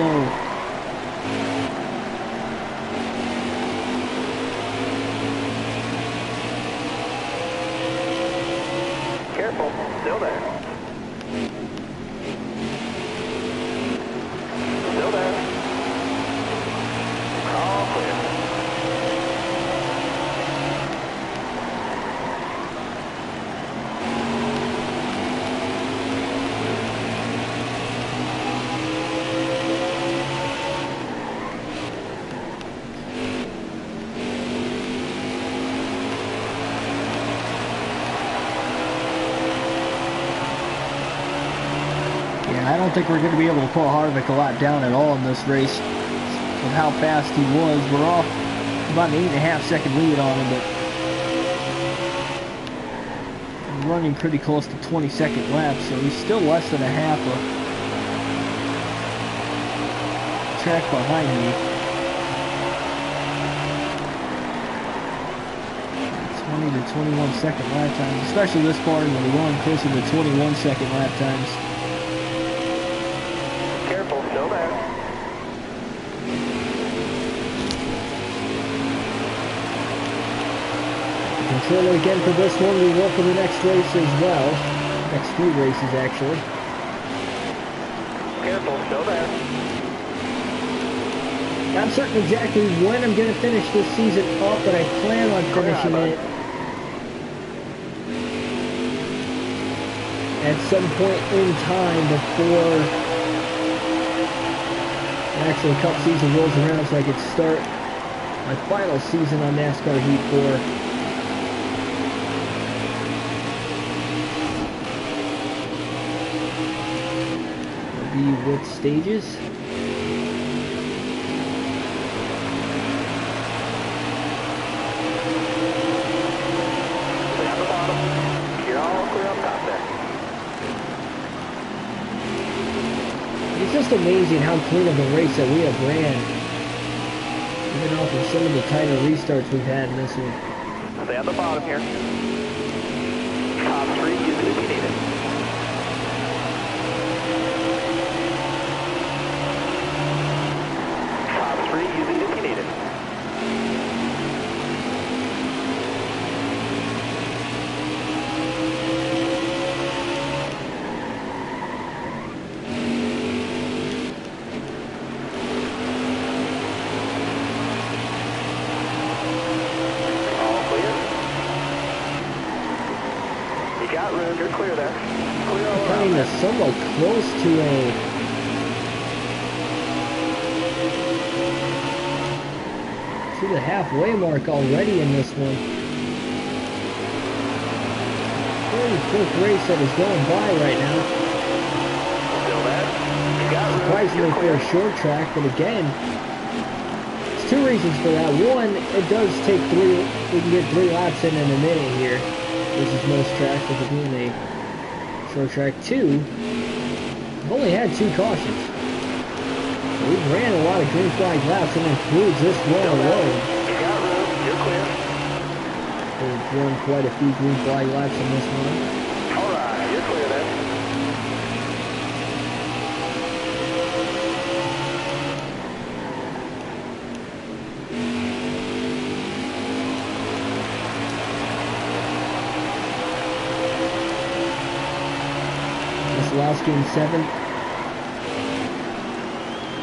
Careful, still there. Still there. All clear. I don't think we're going to be able to pull Harvick a lot down at all in this race with how fast he was. We're off about an 8.5 second lead on him, but we're running pretty close to 22nd laps, so he's still less than a half a track behind me. 20 to 21 second lap times, especially this far in the run, closer to 21 second lap times. Controller again for this one. We will for the next race as well. Next 3 races, actually. Careful, still there. Not certain exactly when I'm going to finish this season up, but I plan on finishing it at some point in time before the actual Cup season rolls around, so I could start my final season on NASCAR Heat 4. With stages. Stay on the bottom. You're all clear up top there. It's just amazing how clean of a race that we have ran, even off of some of the tighter restarts we've had in this one. Stay on the bottom here. Top 3, use it if you need it. You're clear there. Clear all Coming to somewhat close to the halfway mark already in this one. Very quick race that is going by right now. Still there. You got room. Surprisingly for a short track, but again, there's 2 reasons for that. One, it does take 3. We can get 3 laps in a minute here. This is most tracks with it being a short track. 2, we've only had 2 cautions. We've ran a lot of green flag laps, and includes this one alone. You got room. You're clear. We've run quite a few green flag laps in this one. All right, you're clear there. Keselowski in 7th.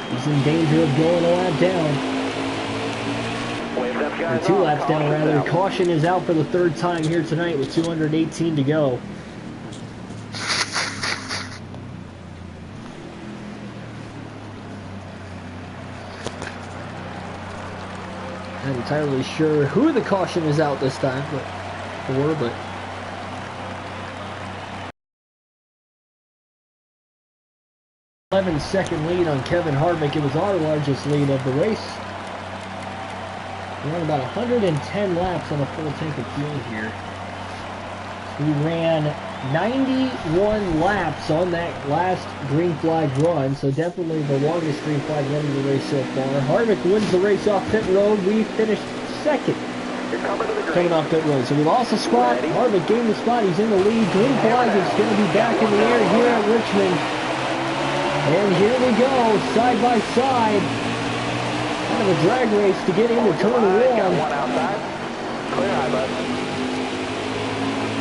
He's in danger of going a lap down. Or 2 laps down, rather. Caution is out for the 3rd time here tonight with 218 to go. Not entirely sure who the caution is out this time, but 11-second lead on Kevin Harvick. It was our largest lead of the race. We ran about 110 laps on a full tank of fuel here. We ran 91 laps on that last green flag run, so definitely the longest green flag run of the race so far. Harvick wins the race off pit road. We finished second coming off pit road. So we lost a spot. Harvick gained the spot. He's in the lead. Green flag is going to be back in the air here at Richmond. And here we go, side by side. Kind of a drag race to get into turn 1.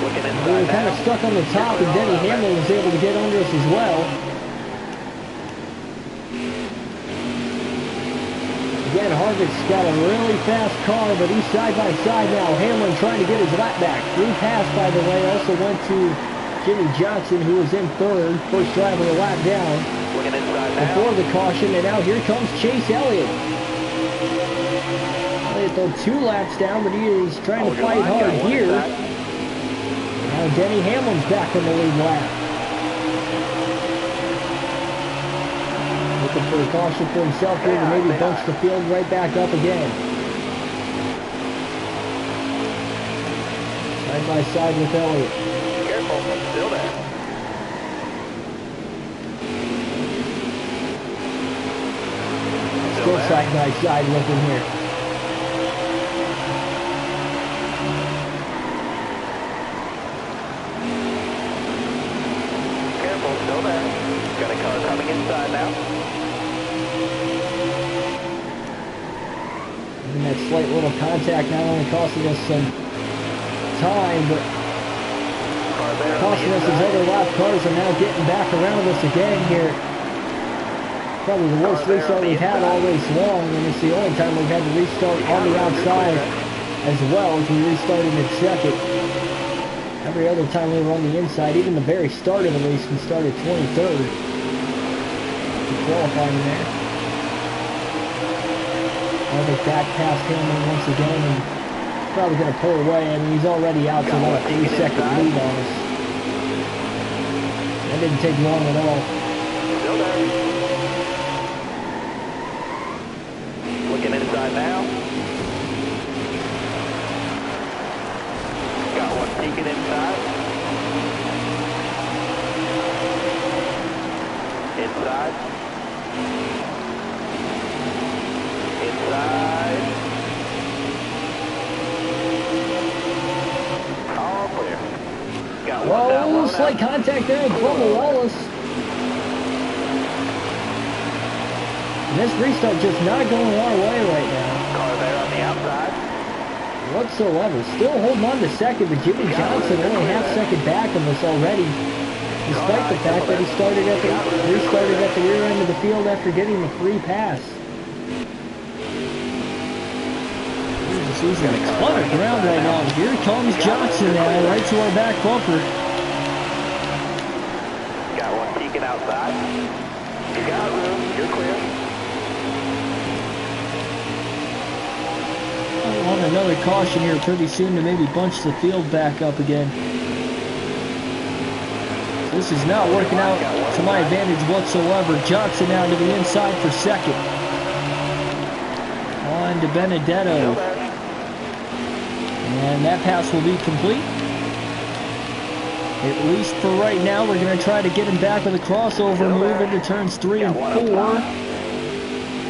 We were kind of stuck on the top, and Denny Hamlin was able to get under us as well. Again, Harvick's got a really fast car, but he's side by side now. Hamlin trying to get his lap back. Free pass, by the way, also went to Jimmy Johnson, who was in third. First driver a lap down before the caution, and now here comes Chase Elliott. Elliott though 2 laps down, but he is trying to fight hard here. Now Denny Hamlin's back in the lead lap. Looking for a caution for himself here to maybe bunch the field right back up again. Side by side with Elliott. Careful, still there. Still side by side looking here. Still there. Got a car coming inside now. And that slight little contact not only costing us some time, but costing us as other lap cars are now getting back around us again here. Probably the worst restart we've had all race long, and it's the only time we've had to restart on the outside as well as we restarted in second. Every other time we were on the inside, even the very start of the race, we started 23rd. Qualifying there. Harvick back past Hamlin once again, and probably going to pull away. I mean, he's already out to about a 3-second lead on us. That didn't take long at all. Still there. Looking inside now. Peeking inside. Inside. Inside. All clear. Got one down, one slight contact there with Bubba Wallace. And this restart just not going our way right now. Car there on the outside. Whatsoever. Still holding on to second, but Jimmy Johnson only half second back of us already, despite the fact that he restarted at the rear end of the field after getting the free pass. He's got a ton of ground right now. Here comes Johnson now, right to our back bumper. Got one peeking outside. You got room. You're clear. On another caution here pretty soon to maybe bunch the field back up again. This is not working out to my advantage whatsoever. Johnson now to the inside for second. On to Benedetto. And that pass will be complete. At least for right now, we're going to try to get him back with a crossover move into turns 3 and 4.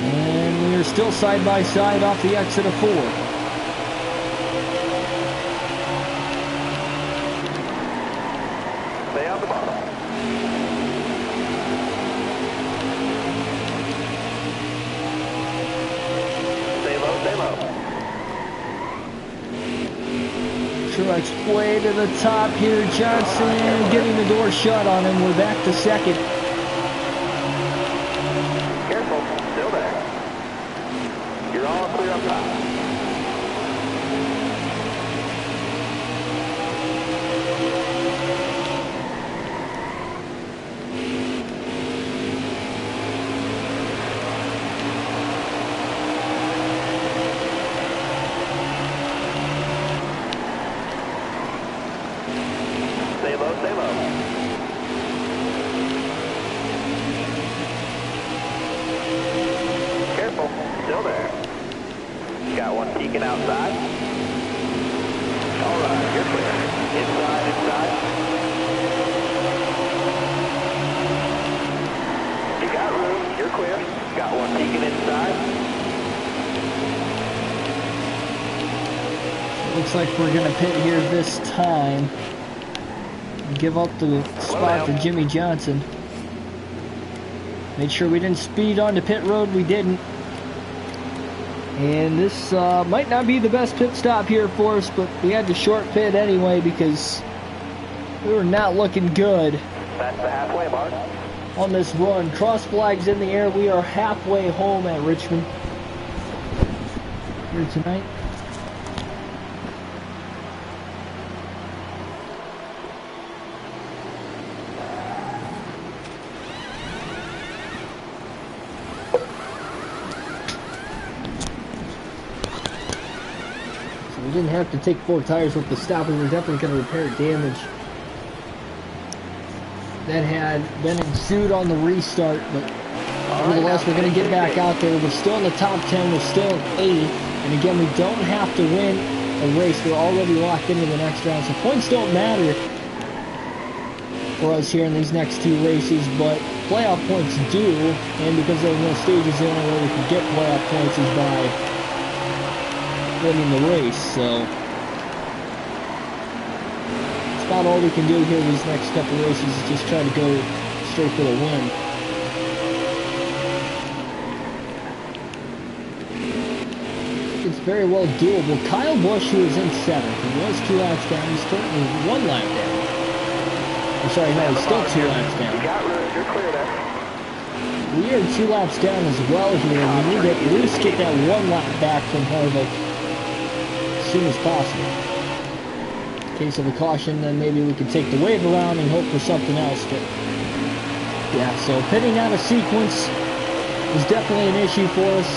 And we are still side by side off the exit of 4. Stay on the bottom. Stay low, stay low. Truex way to the top here. Johnson getting the door shut on him. We're back to second. Careful, still there. You're all clear up top. Stay low, stay low. Careful, still there. Got one peeking outside. All right, you're clear. Inside, inside. You got room, you're clear. Got one peeking inside. Looks like we're gonna pit here this time. Give up the spot to Jimmy Johnson. Made sure we didn't speed onto pit road. We didn't. And this might not be the best pit stop here for us, but we had to short pit anyway because we were not looking good. That's the halfway mark. On this run. Cross flags in the air. We are halfway home at Richmond here tonight. We didn't have to take 4 tires with the stop. We were definitely going to repair damage that had been ensued on the restart, but nevertheless, we're going to get back out there. We're still in the top 10. We're still in 8th. And again, we don't have to win a race. We're already locked into the next round. So points don't matter for us here in these next 2 races, but playoff points do. And because there are no stages, the only way we can get playoff points is by winning the race, so it's about all we can do here these next couple races is just try to go straight for the win. It's very well doable. Kyle Busch, who is in 7th, he was 2 laps down. He's currently 1 lap down. I'm sorry, no, he's still 2 laps down. You're clear there. We are 2 laps down as well here. We need to at least get that 1 lap back from Harvick as soon as possible. In case of a caution, then maybe we can take the wave around and hope for something else. But yeah, so pitting out of sequence is definitely an issue for us.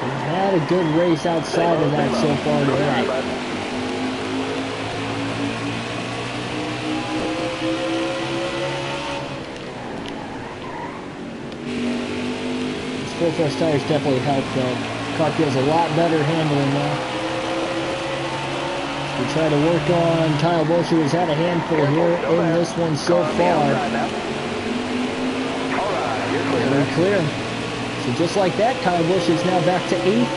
We've had a good race outside of that so far tonight. These 4 fresh tires definitely help though. Car feels a lot better handling now. We try to work on Kyle Busch, who has had a handful here in this one so far. Very clear. So just like that, Kyle Busch is now back to 8th.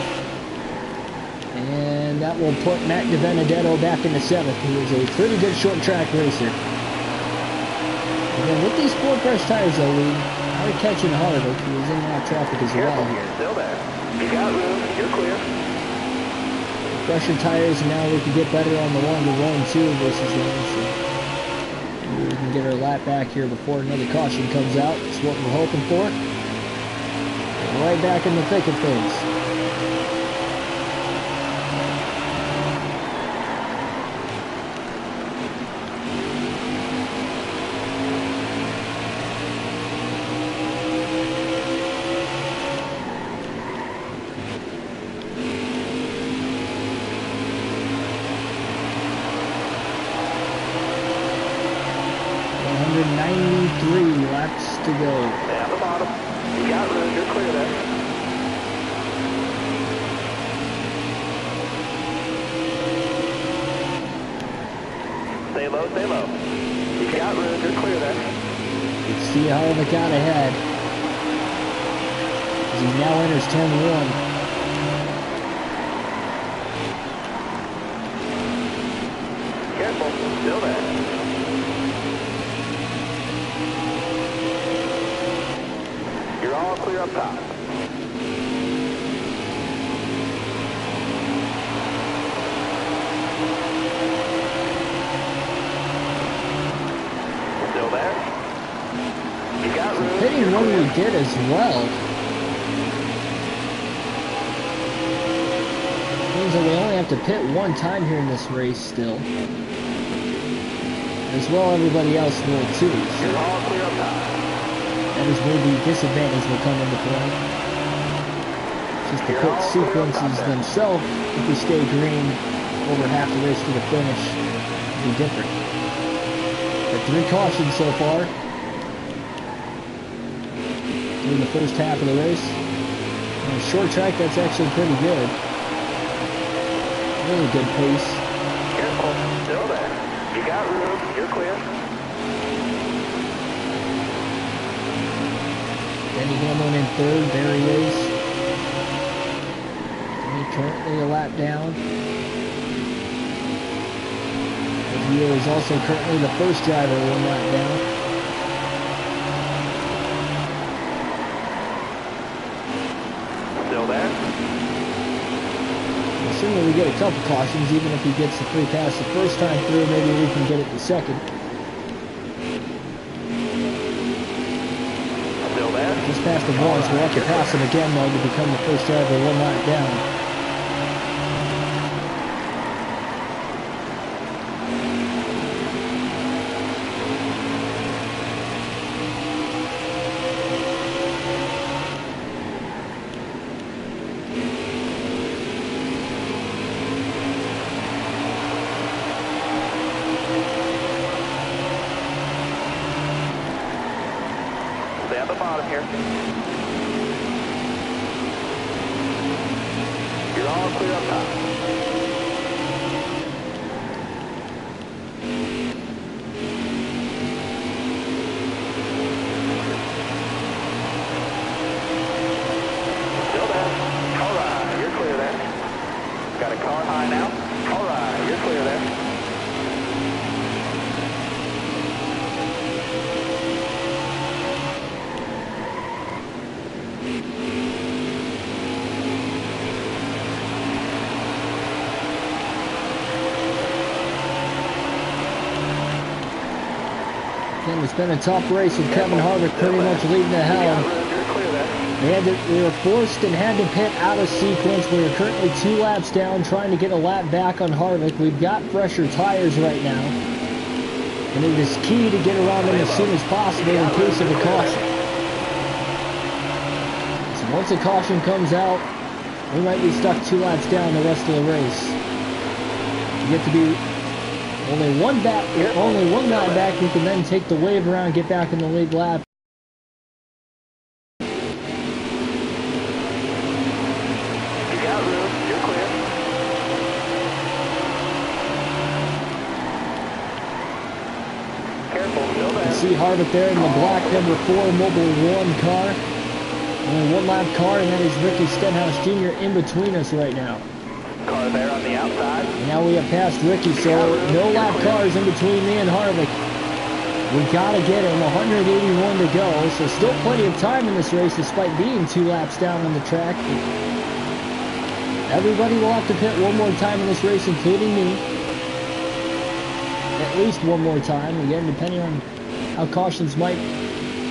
And that will put Matt DiBenedetto back into 7th, who is a pretty good short track racer. Again, with these 4 fresh tires though, we are catching Harvick, who is in and out traffic as well here. Still there. You got room, you're clear. Fresher tires, and now we can get better on the longer run too versus them. So maybe we can get our lap back here before another caution comes out. That's what we're hoping for. Right back in the thick of things. Laps to go. Down the bottom. You got room, you're clear there. Stay low, stay low. You got room, you're clear there. Let's see how they got ahead. As he now enters turn 1. Careful, still there. All clear up top. Still there? You got room. Pitting when we did as well. Means that we only have to pit 1 time here in this race still. As well, everybody else will too. So you're all clear up top. that is where the disadvantage will come into play. Just the pit sequences themselves, if we stay green over half the race to the finish, will be different. Got 3 cautions so far in the first half of the race. On a short track, that's actually pretty good. Really good pace. Careful, still there. You got room, you're clear. Denny Hamlin in 3rd, there he is. Denny currently a lap down. He is also currently the first driver 1 lap down. Still there. Assuming we get a couple cautions, even if he gets the free pass the first time through, maybe we can get it the second. Still there. Just past the wall, so we'll have to pass him again though to become the first driver 1 lap down. Stay at the bottom here. You're all clear up top. Still there. All right, you're clear there. Got a car high now. All right, you're clear there. Again, it's been a tough race with Kevin Harvick pretty much leading the helm. We were forced and had to pit out of sequence. We are currently 2 laps down, trying to get a lap back on Harvick. We've got fresher tires right now, and it is key to get around them as soon as possible in case of a caution. So once a caution comes out, we might be stuck 2 laps down the rest of the race. You get to be only one lap back. We can then take the wave around, get back in the lead lap. You got room, you're clear. Careful, still there. You see Harvick there in the black number 4 Mobile 1 car. Only 1 lap car, and that is Ricky Stenhouse Jr. in between us right now. Car there on the outside. And now we have passed Ricky, so no lap cars in between me and Harvick. We gotta get him, 181 to go, so still plenty of time in this race despite being 2 laps down on the track. Everybody will have to pit 1 more time in this race, including me. At least 1 more time, again, depending on how cautions might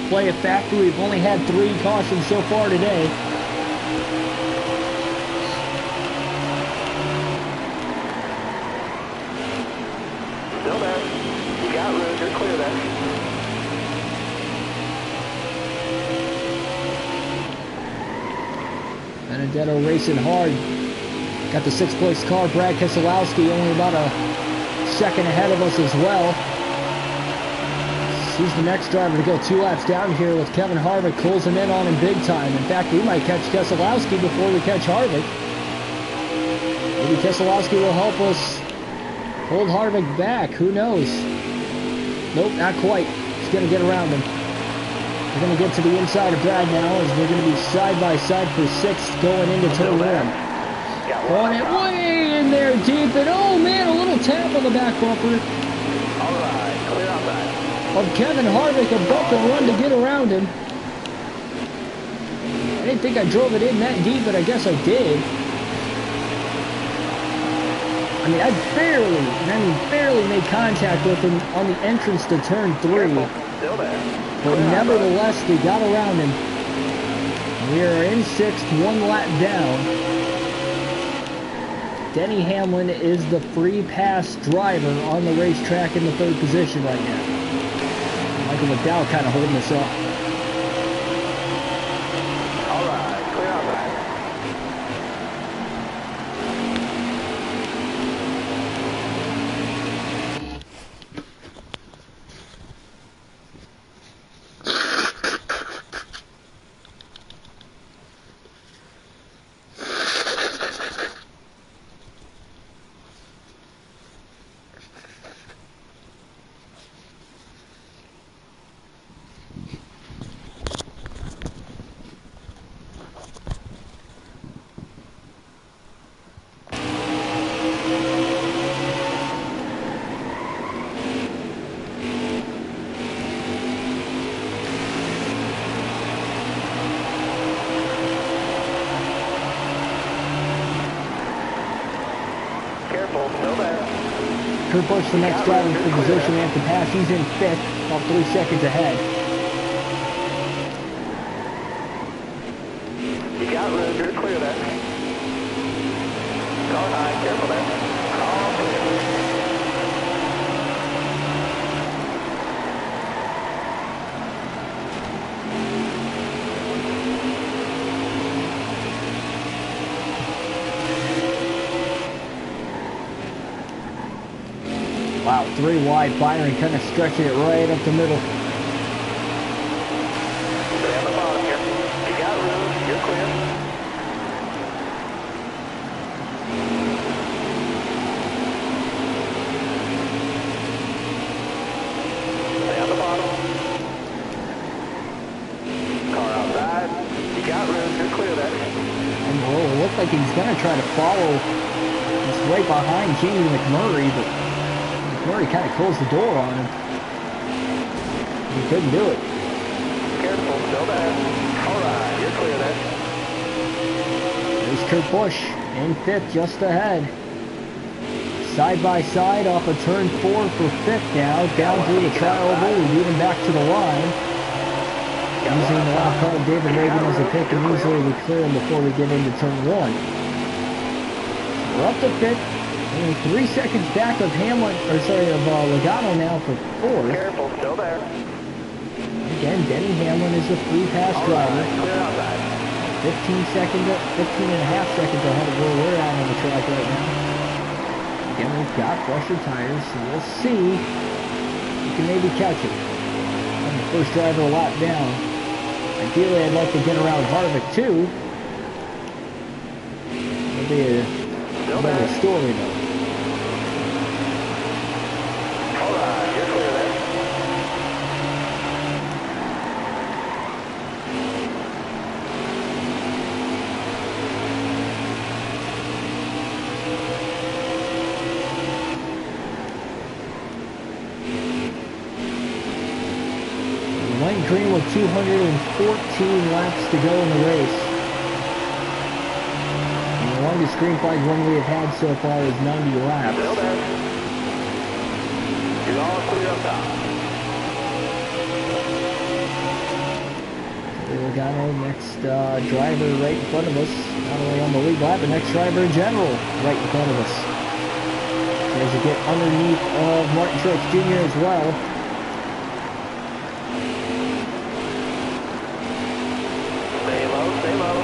play a factor. We've only had 3 cautions so far today. Still there. You got room, you're clear there. Benedetto racing hard. Got the 6th place car, Brad Keselowski, only about a second ahead of us as well. He's the next driver to go 2 laps down here with Kevin Harvick closing in on him big time. In fact, we might catch Keselowski before we catch Harvick. Maybe Keselowski will help us hold Harvick back. Who knows? Nope, not quite. He's going to get around him. We're going to get to the inside of Brad now as we're going to be side by side for 6th going into turn 1. Going it way in there deep, and oh man, a little tap on the back bumper. All right, clear outside. Of Kevin Harvick, a bump and run to get around him. I didn't think I drove it in that deep, but I guess I did. I mean, I barely made contact with him on the entrance to turn 3. Still there. But nevertheless, we got around him. We are in 6th, 1 lap down. Denny Hamlin is the free pass driver on the racetrack in the 3rd position right now. Michael McDowell kind of holding us up. All right, clear outside. Kurt Busch, the next driver for position after pass. He's in 5th, about 3 seconds ahead. You got room, you're clear there. Car high, careful there. All clear. Wow, 3 wide, Byron kind of stretching it right up the middle. Stay on the bottom here. You got room, you're clear. Stay on the bottom. Car outside. You got room, you're clear there. And well, it looked like he's going to try to follow. He's right behind Jamie McMurray, but McMurray kind of closed the door on him. He couldn't do it. Careful, still there. All right, you're clear there. There's Kurt Busch in 5th, just ahead. Side by side off of turn 4 for 5th now. Down through the trioval, we lead him back to the line. Using the lap car of David Reagan as a pick, and usually we clear him before we get into turn 1. We're up to 5th. Only 3 seconds back of Logano now for 4th. Careful, still there. Again, Denny Hamlin is the free pass driver. Right, clear outside. 15 and a half seconds ahead of where we're at on the track right now. Again, we've got fresher tires, so we'll see. We can maybe catch it. And the first driver a lap down. Ideally, I'd like to get around Harvick too. It'll be a better story though. All right, you're clear there. Went green with 214 laps to go in the race. And the longest green flag one we have had so far is 90 laps. Still there. You're all clear up top. Logano, next driver right in front of us. Not only on the lead lap, but next driver in general right in front of us. As we get underneath of Martin Truex Jr. as well. Stay low, stay low.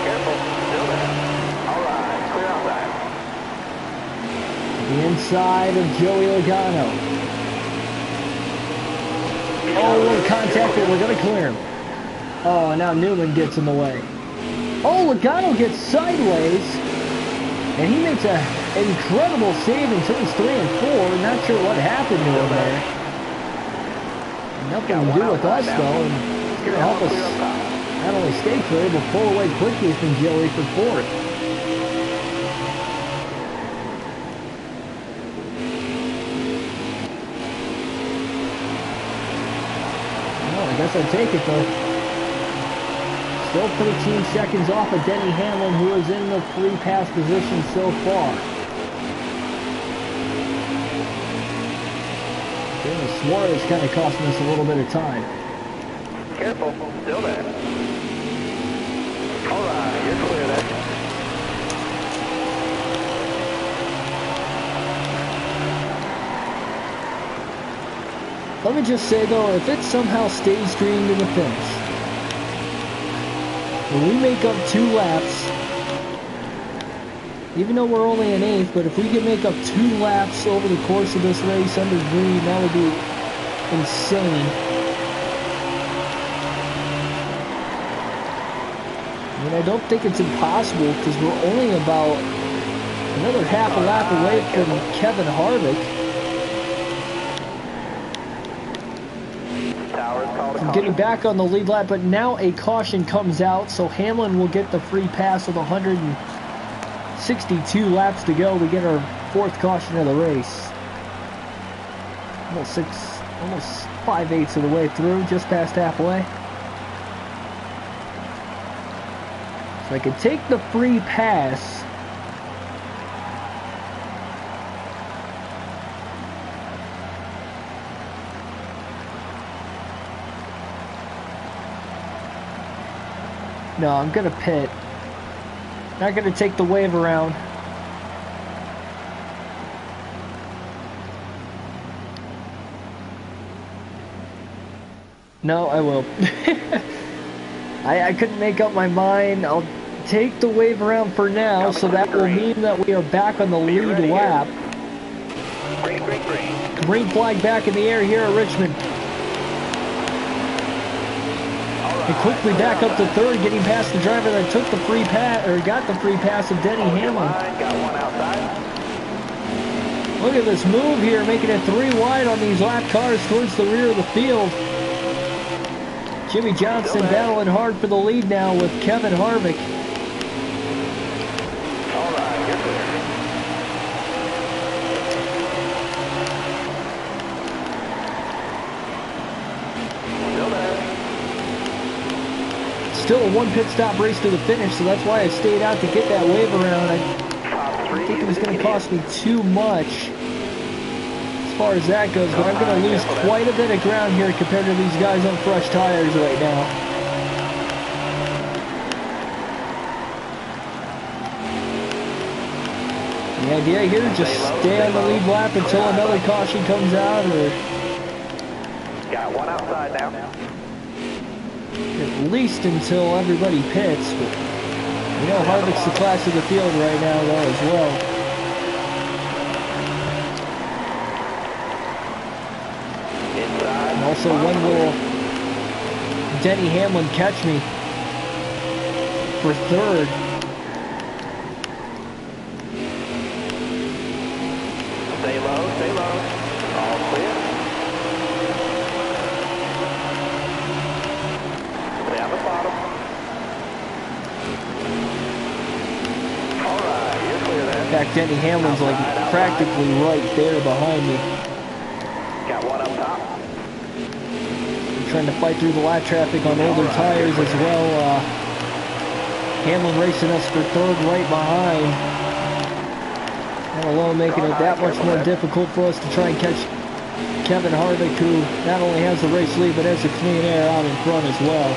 Careful, still there. All right, clear outside. The inside of Joey Logano. Oh, a little contact, but we're going to clear him. Oh, now Newman gets in the way. Oh, Logano gets sideways, and he makes an incredible save in turns 3 and 4. Not sure what happened to him there. Nothing to do with us, though, and it's going to help us not only stay clear, but pull away quickly from Joey for 4th. Well, I guess I'll take it, though. Still 13 seconds off of Denny Hamlin, who is in the free pass position so far. Suarez kind of costing us a little bit of time. Careful, still there. All right, you're clear there. Let me just say though, if it somehow stays green to the finish, when we make up 2 laps, even though we're only in 8th, but if we can make up 2 laps over the course of this race under green, that would be insane. I mean, I don't think it's impossible because we're only about another half a lap away from Kevin Harvick. From getting back on the lead lap, but now a caution comes out, so Hamlin will get the free pass with 162 laps to go. We get our 4th caution of the race. almost 5/8 of the way through, just past halfway. So I can take the free pass. No, I'm gonna pit. Not gonna take the wave around. No, I will. I couldn't make up my mind. I'll take the wave around for now, so that will mean that we are back on the lead lap. Green flag back in the air here at Richmond. And quickly back up to third, getting past the driver that took the free pass, or got the free pass of Denny Hamlin. Look at this move here, making it 3 wide on these lap cars towards the rear of the field. Jimmy Johnson battling hard for the lead now with Kevin Harvick. Still a 1 pit stop race to the finish, so that's why I stayed out to get that wave around. I didn't think it was going to cost me too much as far as that goes, but I'm going to lose quite a bit of ground here compared to these guys on fresh tires right now. The idea here, just stay on the lead lap until another caution comes out, or got one outside now. At least until everybody pits. But you know Harvick's the class of the field right now, though, as well. And also, when will Denny Hamlin catch me for third? Stay low, stay low. All clear. Down the bottom. All right, you're clear there. In fact, Denny Hamlin's like practically right there behind me. Got one up top. I'm trying to fight through the lap traffic on older tires as well. Hamlin racing us for third right behind. That alone making it that much more difficult for us to try and catch Kevin Harvick, who not only has the race lead, but has the clean air out in front as well.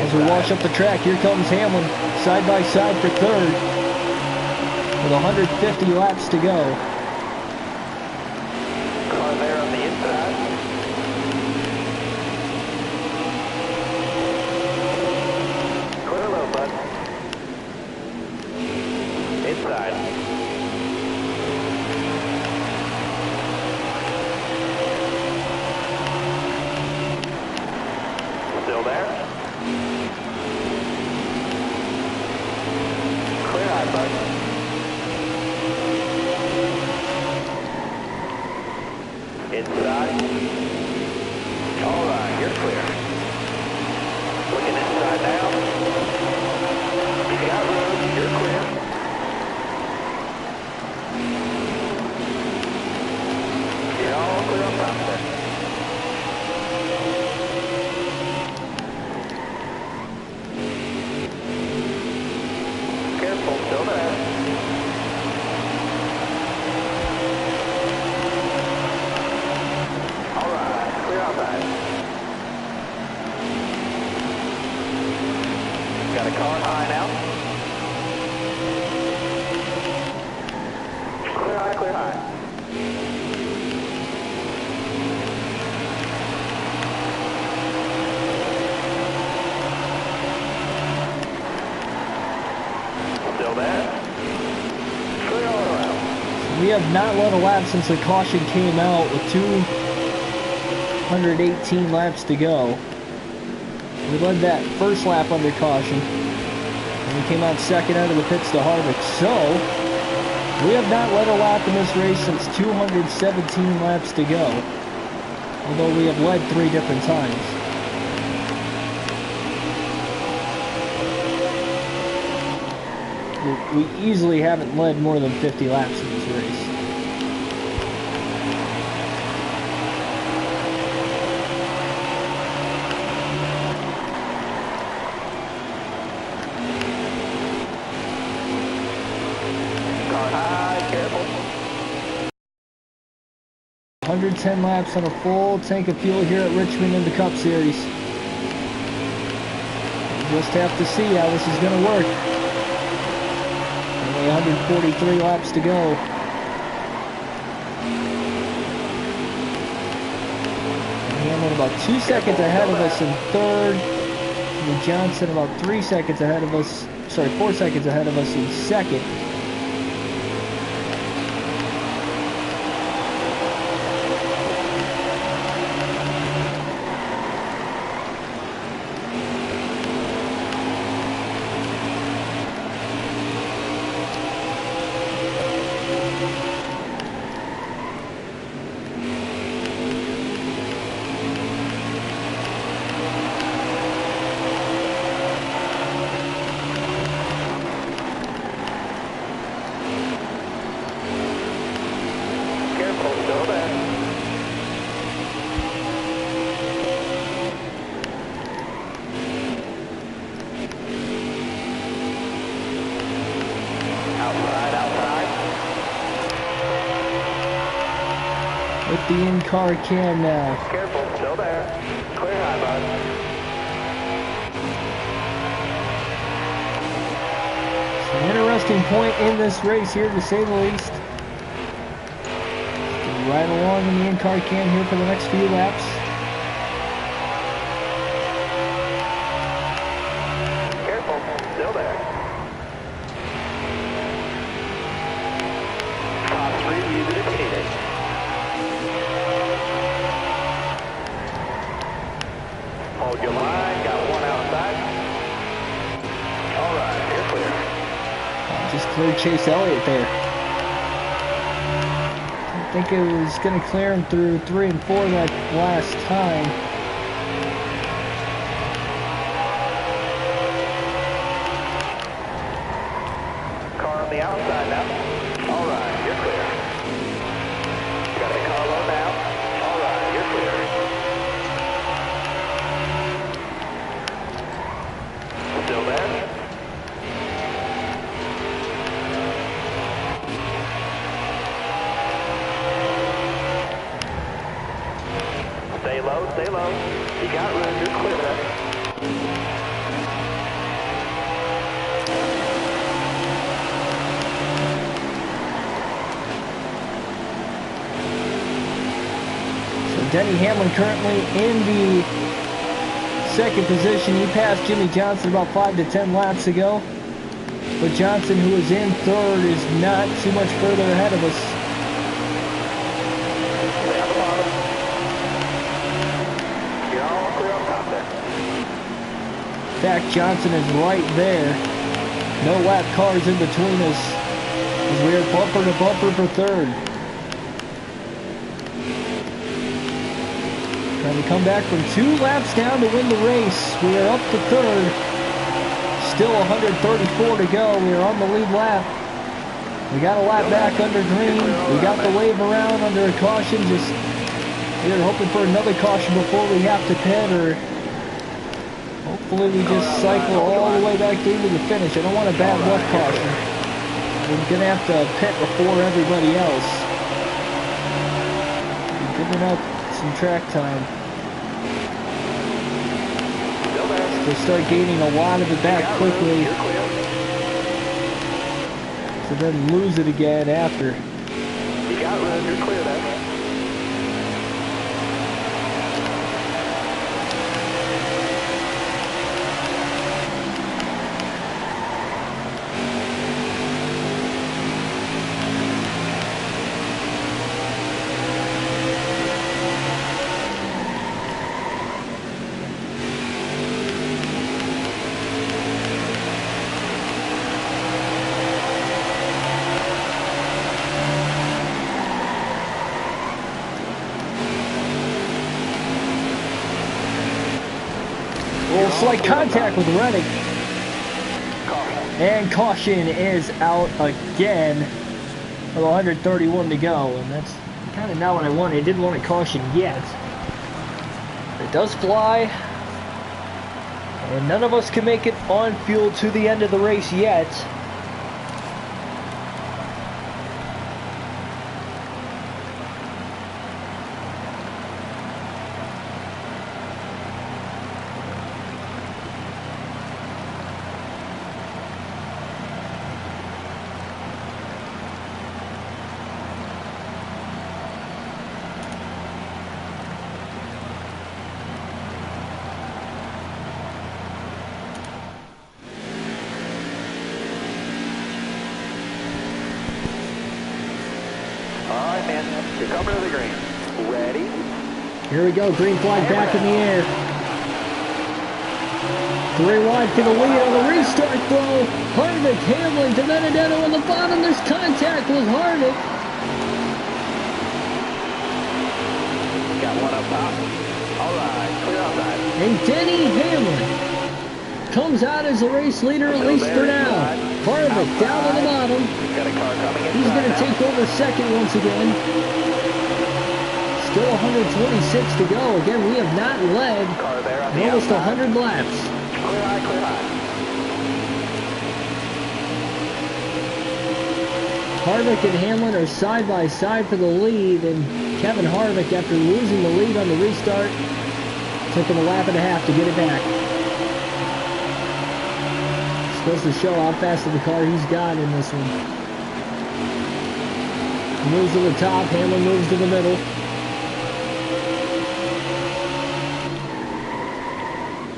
As we wash up the track, here comes Hamlin, side by side for third, with 150 laps to go. Car there on the inside. Clear low, bud. Inside. Still there? Clear high, bud. Inside. All right, you're clear. Looking inside now. You got room, you're clear. You're all clear on top there. Careful, still there. All right, clear outside. Got a car high now. Clear high, clear high. Still there? Clear all around. We have not led a lap since the caution came out with 218 laps to go. We led that first lap under caution, and we came out second out of the pits to Harvick. So, we have not led a lap in this race since 217 laps to go, although we have led 3 different times. we easily haven't led more than 50 laps in this race. Car high, careful. 110 laps on a full tank of fuel here at Richmond in the Cup Series. We'll just have to see how this is going to work. Only 143 laps to go. Hamlin about 2 seconds ahead of us in third. And Johnson about 3 seconds ahead of us. Sorry, 4 seconds ahead of us in second. With the in-car cam now. Careful, still there. Clear high, bud. It's an interesting point in this race here, to say the least. Right along in the in-car cam here for the next few laps. Careful, still there. Top 3 music indicated. Hold your line, got one outside. Alright, you're clear. Just cleared Chase Elliott there. I think it was going to clear him through 3 and 4 that last time. Car on the outside now. Alright, you're clear. Got the car low now. Alright, you're clear. Still there? Stay low, stay low. You got room, you're clear there. So Denny Hamlin currently in the second position. He passed Jimmy Johnson about 5 to 10 laps ago. But Johnson, who is in third, is not too much further ahead of us. Stay on the bottom. You're all clear on top there. In fact, Johnson is right there. No lap cars in between us as we are bumper to bumper for third. Trying to come back from 2 laps down to win the race. We are up to third. Still 134 to go. We are on the lead lap. We got a lap back under green. We got the wave around under a caution. Just we're hoping for another caution before we have to pit, or hopefully we just cycle all the way back through to the finish. I don't want a bad luck caution. We're going to have to pit before everybody else. We're giving up some track time. They start gaining a lot of it back quickly, so then lose it again after. You got room, you're clear there. Slight contact with Reddick. Caution. And caution is out again with 131 to go, and that's kind of not what I wanted. I didn't want a caution yet. It does fly, and none of us can make it on field to the end of the race yet. You're coming to the green. Ready? Here we go, green flag back in the air. 3 wide for the lead on the restart throw. Harvick, Hamlin, DiBenedetto on the bottom. There's contact with Harvick. Got one up top. All right, clear outside. And Denny Hamlin comes out as the race leader, at least for now. Harvick down on the bottom. Got a car coming in. He's going to take over second once again. Still 126 to go. Again, we have not led in almost 100 laps. Clear high, clear high. Harvick and Hamlin are side by side for the lead, and Kevin Harvick, after losing the lead on the restart, took him a lap and a half to get it back. Supposed to show how fast of the car he's got in this one. He moves to the top, Hamlin moves to the middle.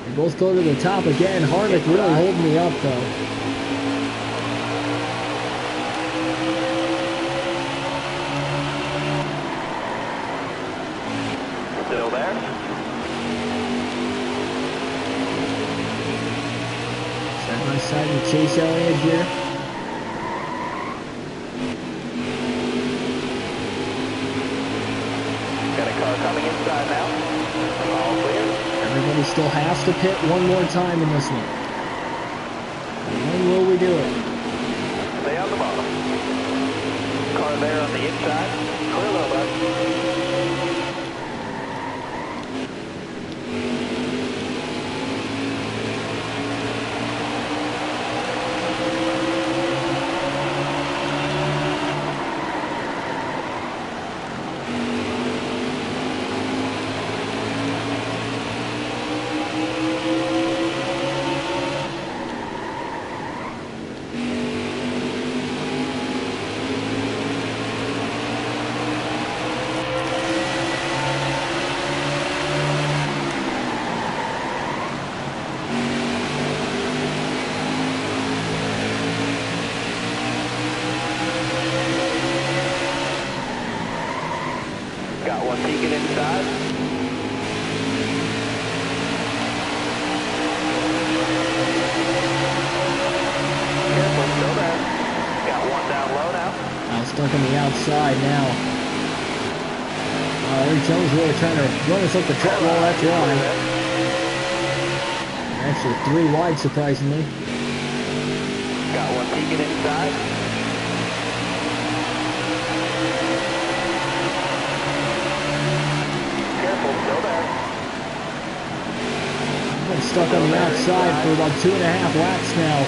They both go to the top again. Harvick really holding me up though. Still there? Side by side with Chase Elliott here. Got a car coming inside now. All clear. Everybody still has to pit one more time in this one. When will we do it? Stay on the bottom. Car there on the inside. Clear low, bud. Got one peeking inside. Careful, still there. Got one down low now. I'm stuck on the outside now. Eric Jones really trying to run us up the track wall. That's why. Actually 3 wide, surprisingly. Got one peeking inside. Still there. I've been stuck on the outside for about 2.5 laps now.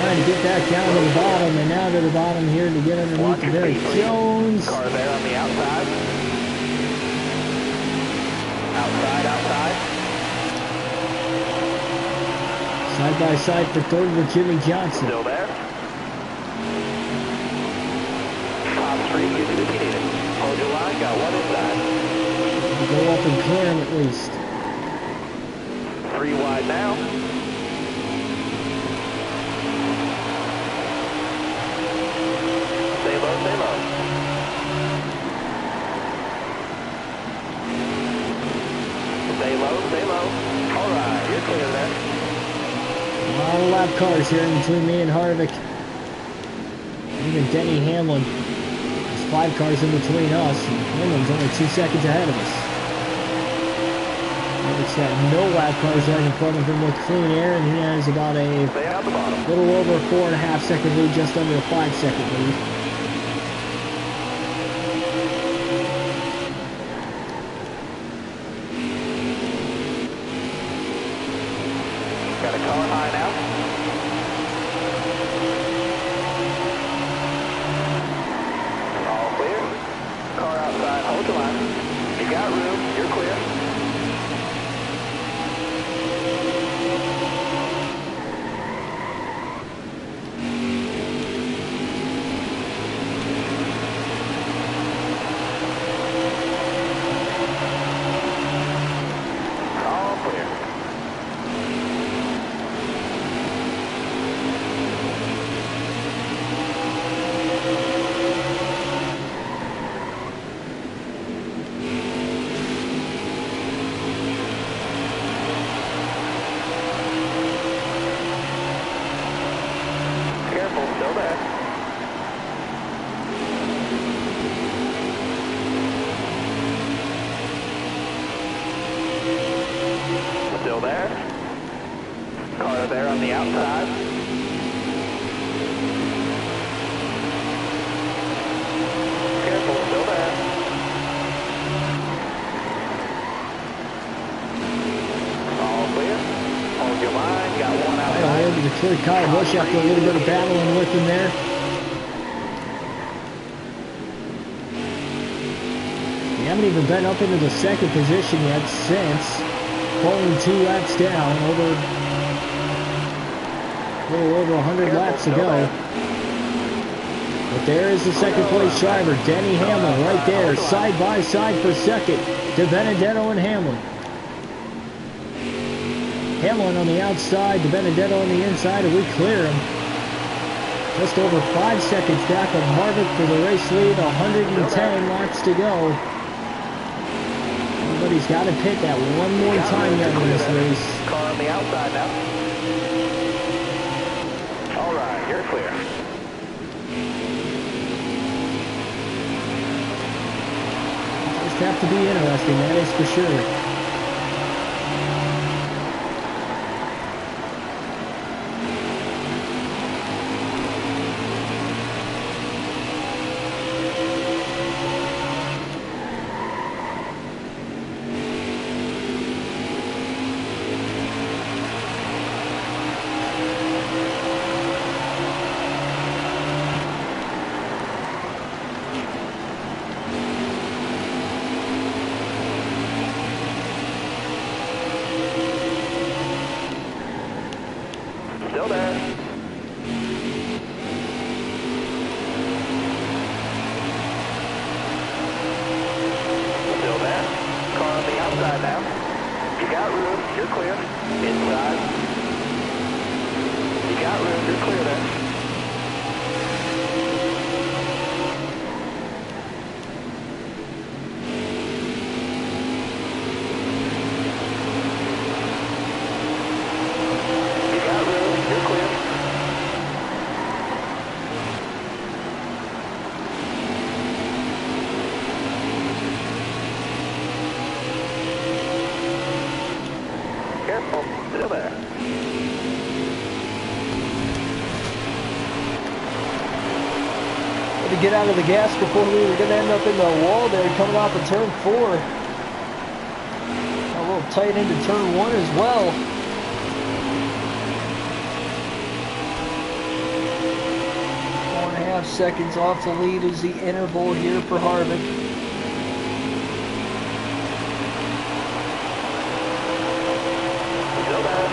Trying to get back down to the bottom, and now to the bottom here to get underneath Eric Jones. Car there on the outside. Outside, outside. Side by side for third with Jimmy Johnson. Still there. Top 3, use it if you need it. Hold your line, got one inside. Go up and clear him at least. 3 wide now. Stay low, stay low. Stay low, stay low. All right, you're clear there. A lot of lap cars here in between me and Harvick. Even Denny Hamlin. There's 5 cars in between us, and Hamlin's only 2 seconds ahead of us. It's got no lap cars right in front of him with clean air, and he has about a Stay out the bottom. little over a 4.5 second lead, just under a 5 second lead. Got a car high now. All clear. Car outside, hold the line. You got room, you're clear. All clear. Careful, still there. Still there. Car there on the outside. Careful, still there. All clear. Hold your line. Got one Right outside. able to clear Kyle Busch after a little bit of battling with him there. We haven't even been up into the second position yet since pulling 2 laps down, a little over 100 laps to go. But there is the second place driver, Denny Hamlin, right there, side by side for second to Benedetto and Hamlin. Hamlin on the outside, to Benedetto on the inside, and we clear him. Just over 5 seconds back of Harvick for the race lead, 110 laps to go. But he's got to pit that one more time yet in this race. Car on the outside now. All right, you're clear. Just have to be interesting, that is for sure. Still there. Still there. Car on the outside now. You got room, you're clear. Inside. You got room, you're clear there. You got room, you're clear. Careful, still there. To get out of the gas before we were going to end up in the wall there coming off of turn 4. A little tight into turn 1 as well. Four and a half seconds off the lead is the interval here for Harvick. Still there.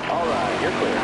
All right, you're clear.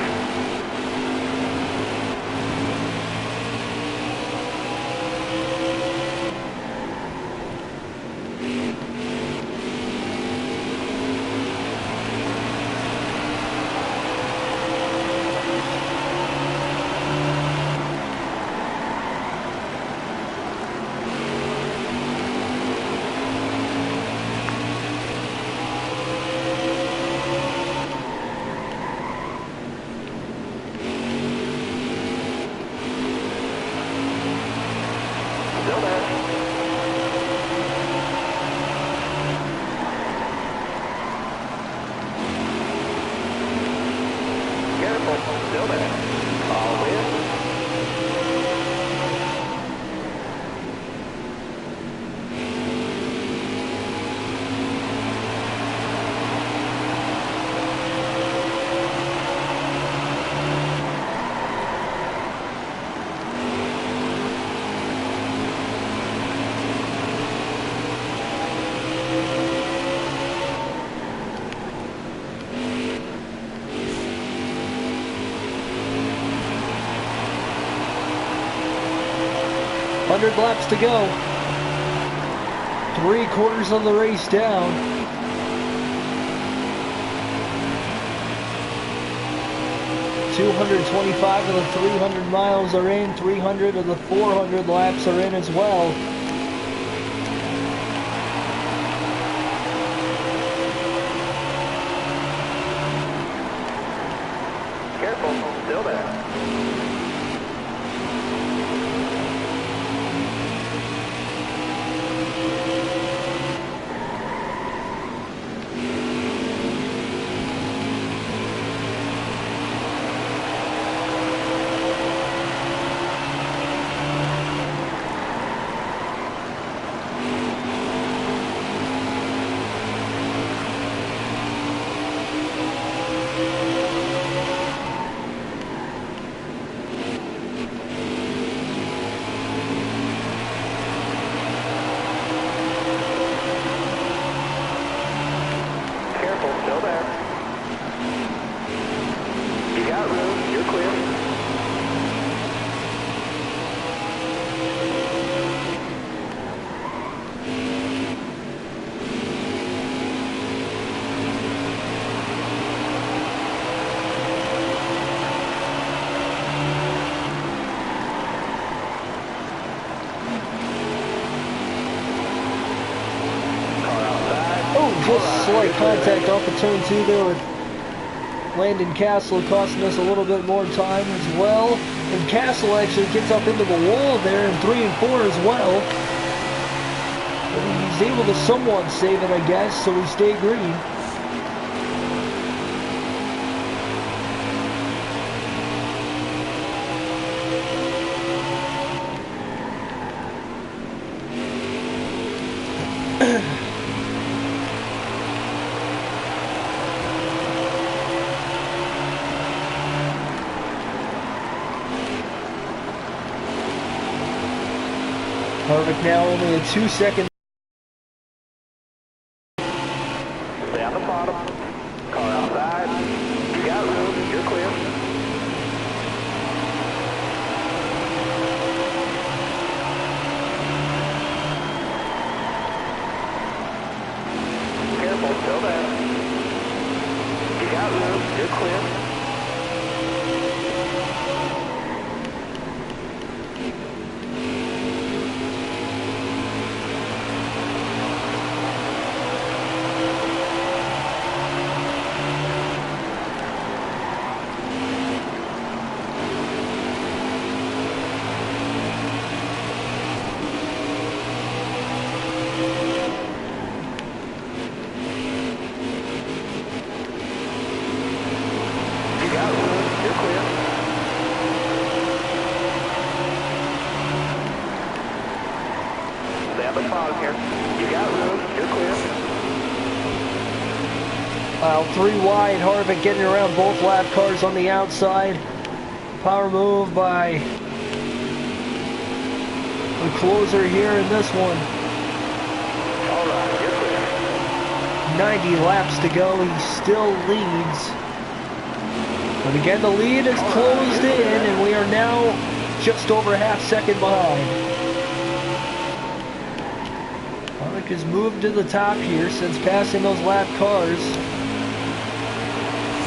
still there. All clear. 100 laps to go. 3/4 of the race down. $225 of the 300 miles are in. 300 of the 400 laps are in as well. Careful, still there. Still there. You got room. You're clear. Just slight contact off of turn 2 there with Landon Castle, costing us a little bit more time as well. And Castle actually gets up into the wall there in 3 and 4 as well. But he's able to somewhat save it, I guess, so we stay green. Harvick now only a 2-second. Stay on the bottom. Car outside. You got room. You're clear. Careful, still there. You got room. You're clear. Wow, 3 wide, Harvick getting around both lap cars on the outside. Power move by the closer here in this one. All right, you're clear. 90 laps to go, he still leads. But again, the lead is closed in, and we are now just over a half-second behind. Harvick has moved to the top here since passing those lap cars.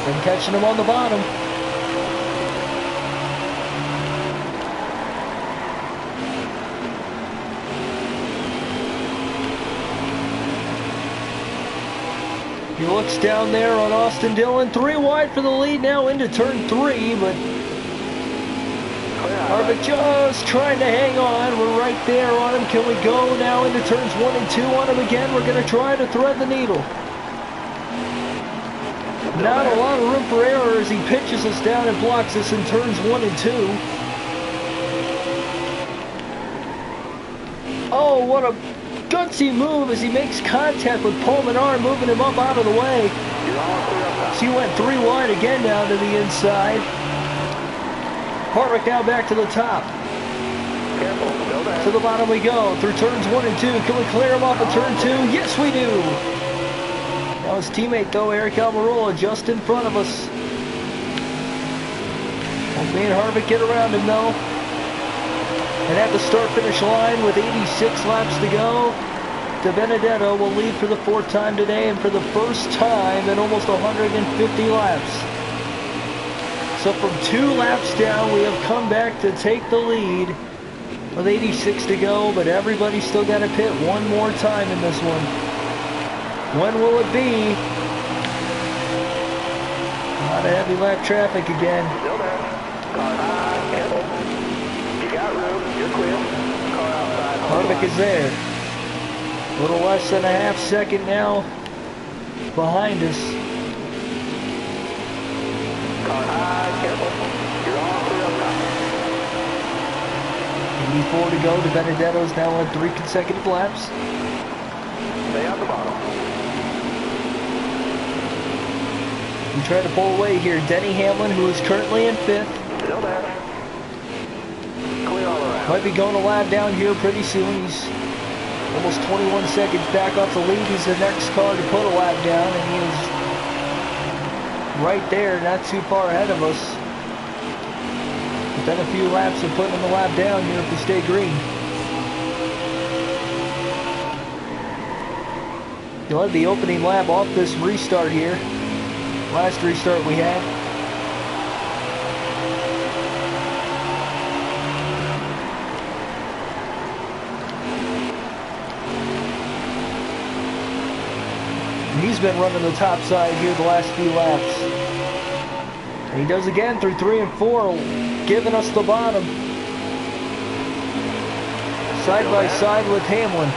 And catching him on the bottom. He looks down there on Austin Dillon. 3 wide for the lead now into turn 3, but Harvick just trying to hang on. We're right there on him. Can we go now into turns 1 and 2 on him again? We're going to try to thread the needle. Not a lot of room for error as he pitches us down and blocks us in turns 1 and 2. Oh, what a gutsy move as he makes contact with Pulmonar, moving him up out of the way. So he went 3 wide again down to the inside. Harvick now back to the top. To the bottom we go, through turns 1 and 2. Can we clear him off of turn 2? Yes, we do! Now his teammate, though, Eric Almirola, just in front of us. Well, me and Harvick get around him, though. And at the start-finish line, with 86 laps to go, De Benedetto will lead for the 4th time today, and for the first time in almost 150 laps. So from 2 laps down, we have come back to take the lead with 86 to go, but everybody's still got to pit one more time in this one. When will it be? A lot of heavy lap traffic again. Still there. Car high, careful. You got room, you're clear. Car outside. Harvick is there. A little less than a half second now behind us. Car high, careful. You're all clear up top. 84 to go. De Benedetto's now on 3 consecutive laps. Stay on the bottom. We try to pull away here. Denny Hamlin, who is currently in 5th. Still there. Clear all around. Might be going a lap down here pretty soon. He's almost 21 seconds back off the lead. He's the next car to put a lap down, and he is right there, not too far ahead of us. Within a few laps of putting him a lap down here if we stay green. You'll have the opening lap off this restart here. Last restart we had. And he's been running the top side here the last few laps. And he does again through 3 and 4, giving us the bottom. Side by side with Hamlin.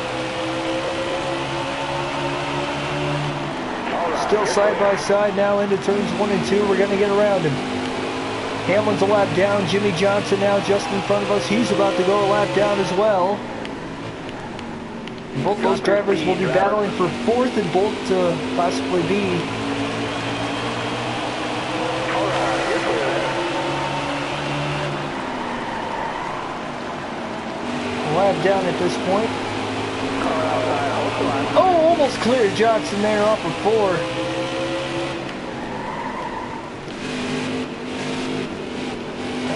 Still side by side now into turns 1 and 2. We're going to get around him. Hamlin's a lap down. Jimmy Johnson now just in front of us. He's about to go a lap down as well. And both those drivers will be battling for 4th and both to possibly be a lap down at this point. Oh, almost cleared Johnson there off of 4.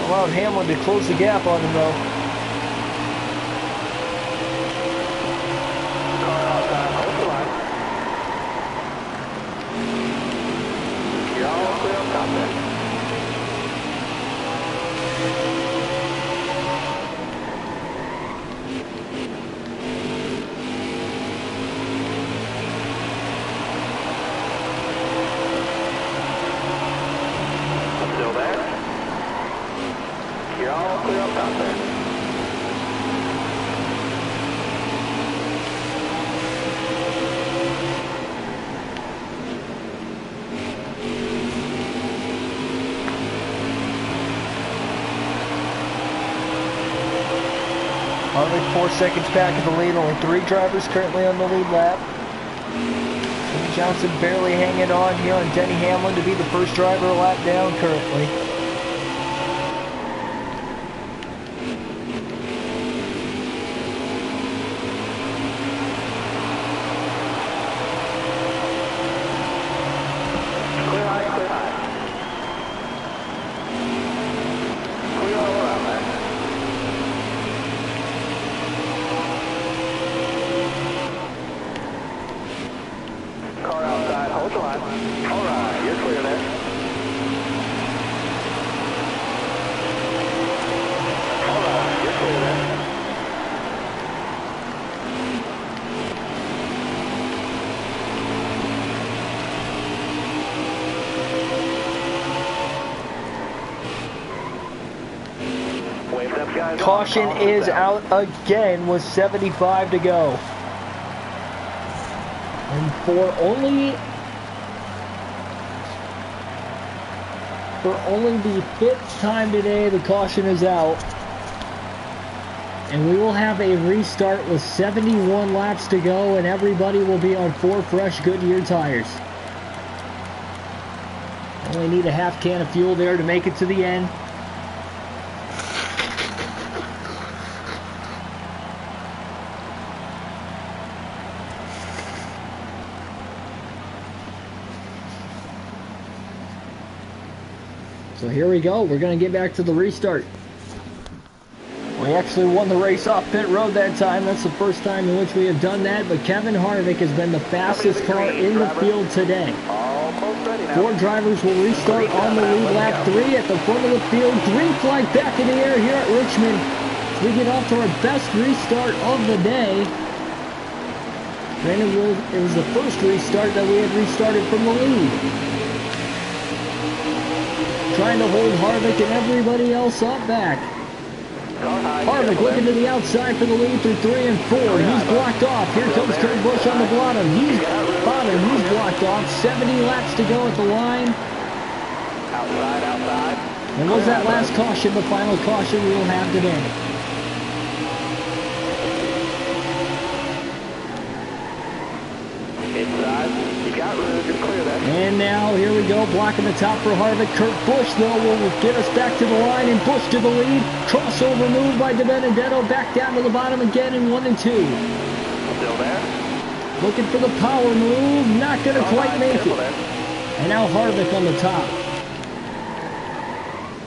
Allowed Hamlin to close the gap on him, though. You're all clear up top there. Still there? You're all clear up top there. Harvick 4 seconds back in the lead. Only 3 drivers currently on the lead lap. Jimmy Johnson barely hanging on here on Denny Hamlin to be the first driver a lap down currently. Clear high, clear high. Clear all around there. Car outside, hold the line. All right, you're clear there. All right, you're clear there. Wave them guys on. Caution is out again with 75 to go. And for only For only the 5th time today, the caution is out. And we will have a restart with 71 laps to go, and everybody will be on 4 fresh Goodyear tires. Only need a half can of fuel there to make it to the end. So here we go. We're going to get back to the restart. We actually won the race off pit road that time. That's the first time in which we have done that. But Kevin Harvick has been the fastest car in the field today. 4 drivers will restart on the lead lap 3 at the front of the field. Green flag back in the air here at Richmond. We get off to our best restart of the day. Granted, it was the first restart that we had restarted from the lead. Trying to hold Harvick and everybody else up back. Harvick looking to the outside for the lead through 3 and 4. He's blocked off. Here comes Kurt Busch on the bottom. He's blocked off. 70 laps to go at the line. Outside. And was that last caution the final caution we will have today? Inside. You got room to clear that. And now, here we go, blocking the top for Harvick. Kurt Busch, though, will get us back to the line, and Busch to the lead. Crossover move by DiBenedetto, back down to the bottom again in 1 and 2. Still there. Looking for the power move, not going to quite make it. And now Harvick on the top.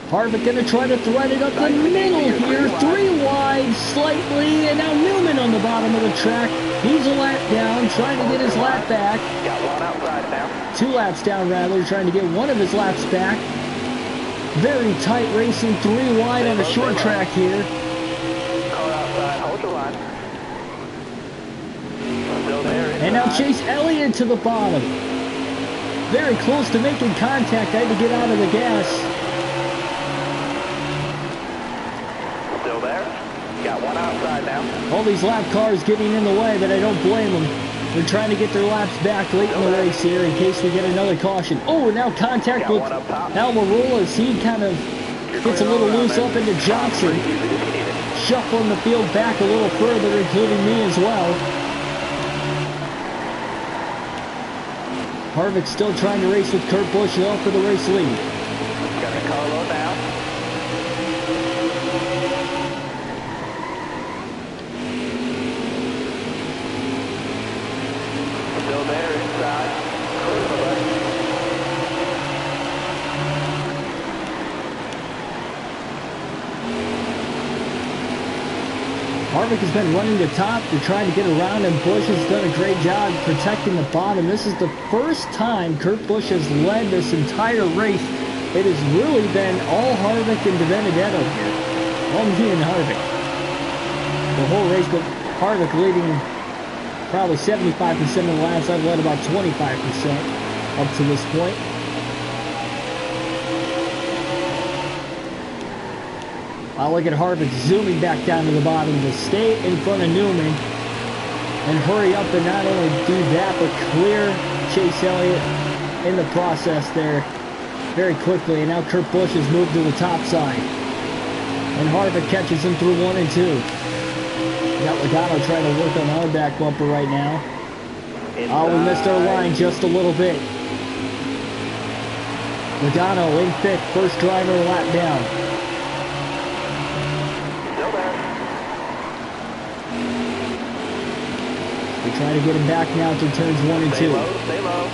Harvick going to try to thread it up the middle here, 3 wide slightly, and now Newman on the bottom of the track. He's a lap down, trying to get his lap back. Got 1 outside now. 2 laps down, rather, trying to get 1 of his laps back. Very tight racing, 3 wide on the short track here. Car outside, hold your line. Still there. And now Chase Elliott to the bottom. Very close to making contact. I had to get out of the gas. Still there. Got 1 outside now. All these lap cars getting in the way, but I don't blame them. They're trying to get their laps back late in the race here in case we get another caution. Oh, and now contact with Almirola as he kind of gets a little loose up into Johnson. Shuffling the field back a little further, including me as well. Harvick still trying to race with Kurt Busch though for the race lead. Got a Carlo now. Still there inside. Harvick has been running the top to try to get around, and Busch has done a great job protecting the bottom. This is the first time Kurt Busch has led this entire race. It has really been all Harvick and DiBenedetto here. All me and Harvick. The whole race, but Harvick leading probably 75% of the laps. I've led about 25% up to this point. I'll look at Harvick zooming back down to the bottom to stay in front of Newman and hurry up and not only do that, but clear Chase Elliott in the process there very quickly. And now Kurt Busch has moved to the top side. And Harvick catches him through 1 and 2. We got Logano trying to work on our back bumper right now. Oh, we missed our line just a little bit. Logano in 5th, first driver lap down. We try to get him back now to turns 1 and 2. Stay low.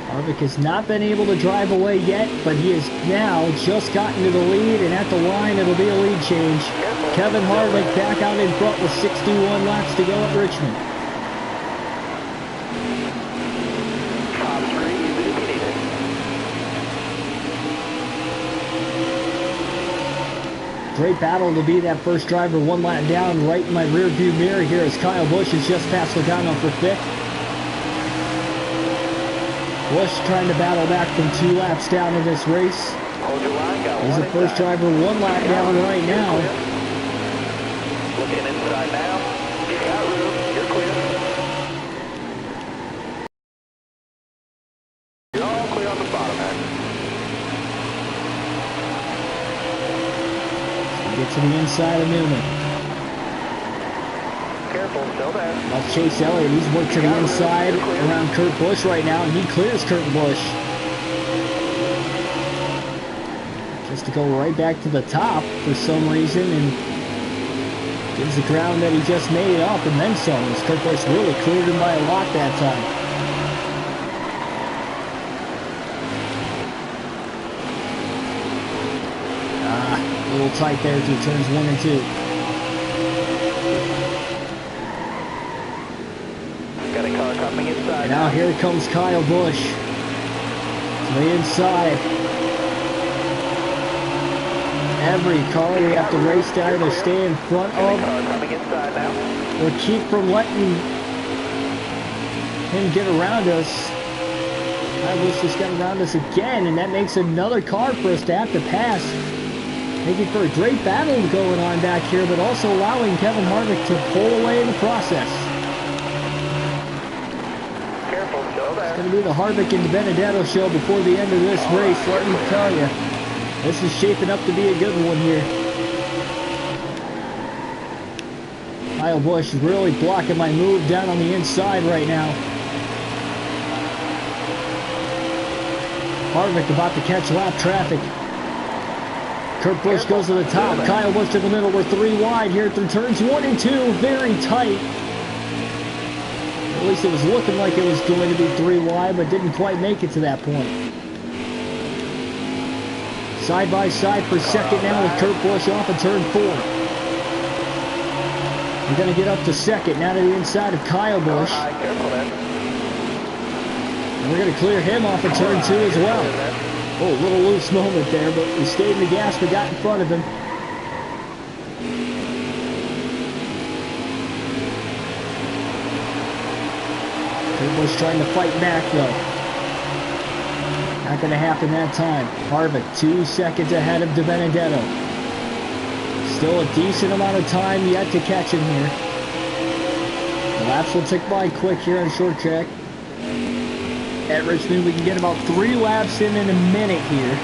Harvick has not been able to drive away yet, but he has now just gotten to the lead, and at the line it'll be a lead change. Kevin Harvick back out in front with 61 laps to go at Richmond. Great battle to be that first driver 1 lap down right in my rear view mirror here as Kyle Busch is just past Logano for 5th. Busch trying to battle back from 2 laps down in this race. He's the first driver 1 lap down right now. Looking inside now. You got room. You're clear. You're all Get to the inside of Newman. Careful, still there. That's Chase Elliott. He's worked to the inside around Kurt Busch right now, and he clears Kurt Busch. Just to go right back to the top for some reason, and gives the ground that he just made up and then some. As Kurt Busch really cleared him by a lot that time. A little tight there through turns 1 and 2. Got a car coming inside. And now here comes Kyle Busch to the inside. Every car you have to race to either stay in front of or keep from letting him get around us. Kyle Busch just got around us again, and that makes another car for us to have to pass. Making for a great battle going on back here, but also allowing Kevin Harvick to pull away in the process. Careful, still there. It's going to be the Harvick and Benedetto show before the end of this race, let me tell you. This is shaping up to be a good one here. Kyle Busch really blocking my move down on the inside right now. Harvick about to catch lap traffic. Kurt Busch goes to the top. Kyle Busch to the middle. We're 3 wide here through turns 1 and 2. Very tight. At least it was looking like it was going to be 3 wide, but didn't quite make it to that point. Side by side for second now with Kurt Busch off of turn 4. We're going to get up to second now to the inside of Kyle Busch. And we're going to clear him off of turn 2 as well. Oh, a little loose moment there, but we stayed in the gas. We got in front of him. Kurt Busch trying to fight back, though. Not going to happen that time. Harvick 2 seconds ahead of DiBenedetto. Still a decent amount of time yet to catch him here. The laps will tick by quick here on short track. At Richmond, we can get about 3 laps in a minute here.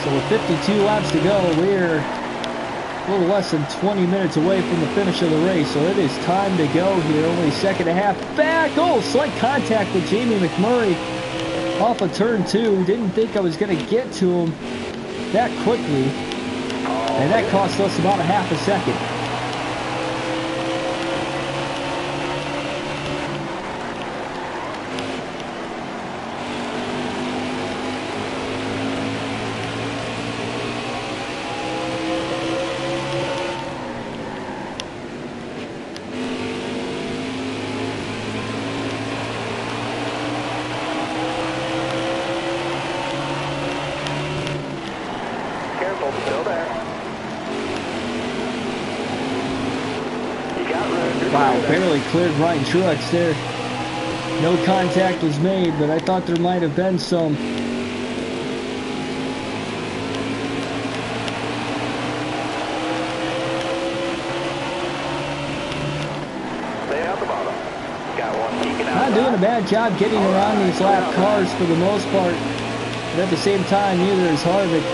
So with 52 laps to go, we're a little less than 20 minutes away from the finish of the race. So it is time to go here. Only a second and a half back. Oh, slight contact with Jamie McMurray off of turn 2. Didn't think I was going to get to him that quickly. And that cost us about a half a second. Wow, barely cleared Ryan Truex there. No contact was made, but I thought there might have been some. Not doing a bad job getting around these lap cars for the most part, but at the same time, neither is Harvick.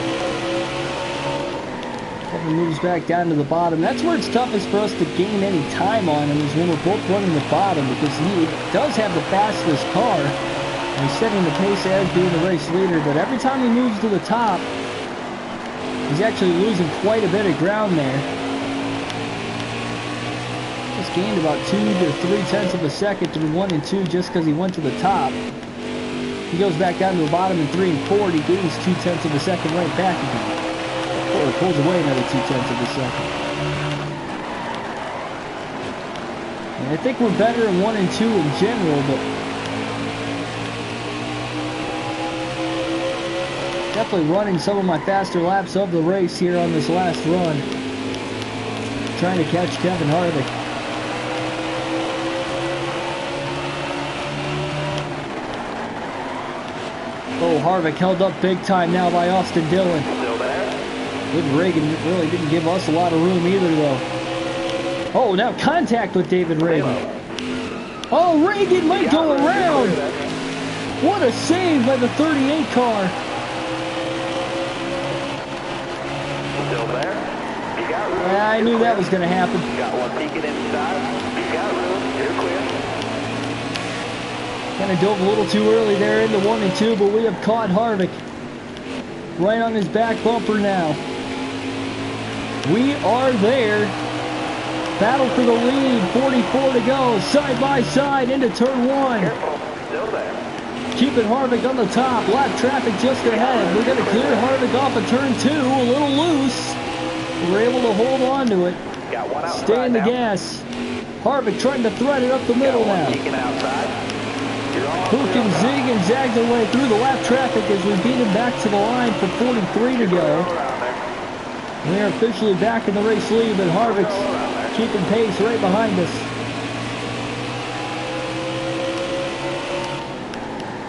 Moves back down to the bottom. That's where it's toughest for us to gain any time on him, is when we're both running the bottom, because he does have the fastest car and he's setting the pace as being the race leader, but every time he moves to the top, he's actually losing quite a bit of ground there. Just gained about 2 to 3 tenths of a second through 1 and 2 just because he went to the top. He goes back down to the bottom in 3 and 4, he gains 2 tenths of a second right back again. Or pulls away another 2 tenths of a second. And I think we're better in 1 and 2 in general, but definitely running some of my faster laps of the race here on this last run. Trying to catch Kevin Harvick. Oh, Harvick held up big time now by Austin Dillon. David Reagan really didn't give us a lot of room either, though. Oh, now contact with David Reagan. Oh, Reagan might go around. What a save by the 38 car. Still there. You got room. Yeah, I knew that was going to happen. Got one peeking inside. You got room. You're clear. Kind of dove a little too early there into 1 and 2, but we have caught Harvick right on his back bumper now. We are there. Battle for the lead, 44 to go, side by side into turn 1. Careful. Still there. Keeping Harvick on the top, lap traffic just ahead. We're going to clear Harvick off of turn 2, a little loose. We're able to hold on to it. Got one outside. Stay in the now. gas. Harvick trying to thread it up the middle Got one now. peeking outside. You're all Who clear can on the zig and zag their way through the lap traffic as we beat him back to the line for 43 to go. around there. We are officially back in the race lead, but Harvick's keeping pace right behind us.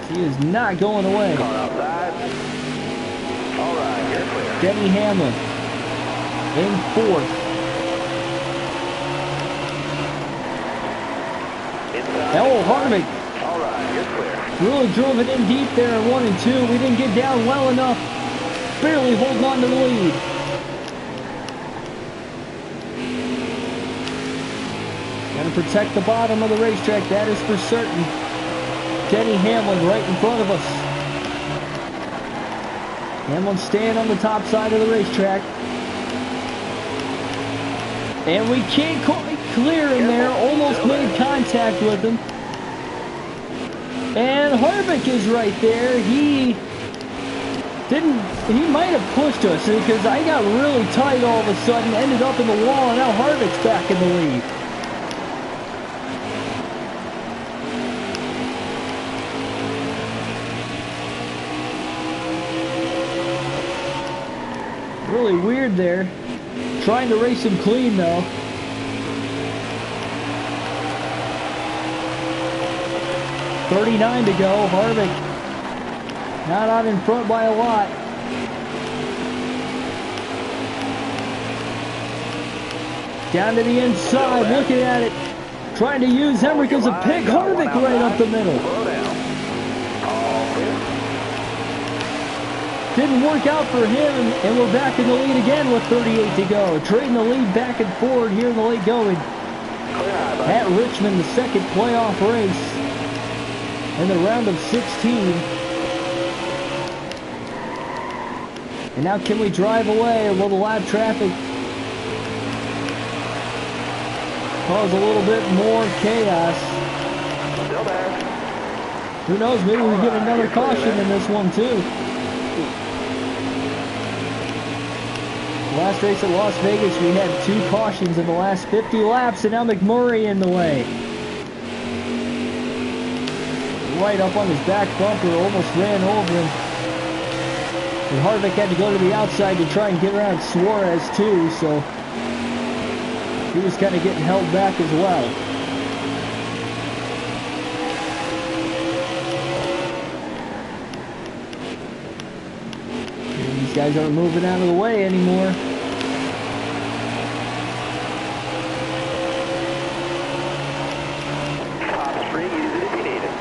He is not going away. Car outside. All right, you're clear. Denny Hamlin in 4th. Inside. Oh, Harvick All right, you're clear. really drove it in deep there in 1 and 2. We didn't get down well enough. Barely holding on to the lead. Got to protect the bottom of the racetrack, that is for certain. Denny Hamlin right in front of us. Hamlin staying on the top side of the racetrack. And we can't quite clear him there. Almost made contact with him. And Harvick is right there. He might have pushed us because I got really tight all of a sudden, ended up in the wall, and now Harvick's back in the lead. Really weird there. Trying to race him clean though. .39 to go. Harvick not out in front by a lot. Down to the inside, looking at it. Trying to use Hemrick as a pick. Harvick right up the middle. Slow down. All clear. Didn't work out for him, and we're back in the lead again with 38 to go. Trading the lead back and forward here in the late going. At Richmond, the second playoff race in the round of 16. And now can we drive away, or will the lap traffic cause a little bit more chaos? Still there. Who knows, maybe we get another caution in this one too. Last race at Las Vegas, we had 2 cautions in the last 50 laps, and now McMurray in the way. Right up on his back bumper, almost ran over him. And Harvick had to go to the outside to try and get around Suarez too, so he was kind of getting held back as well. And these guys aren't moving out of the way anymore. Top spring, use it if you need it.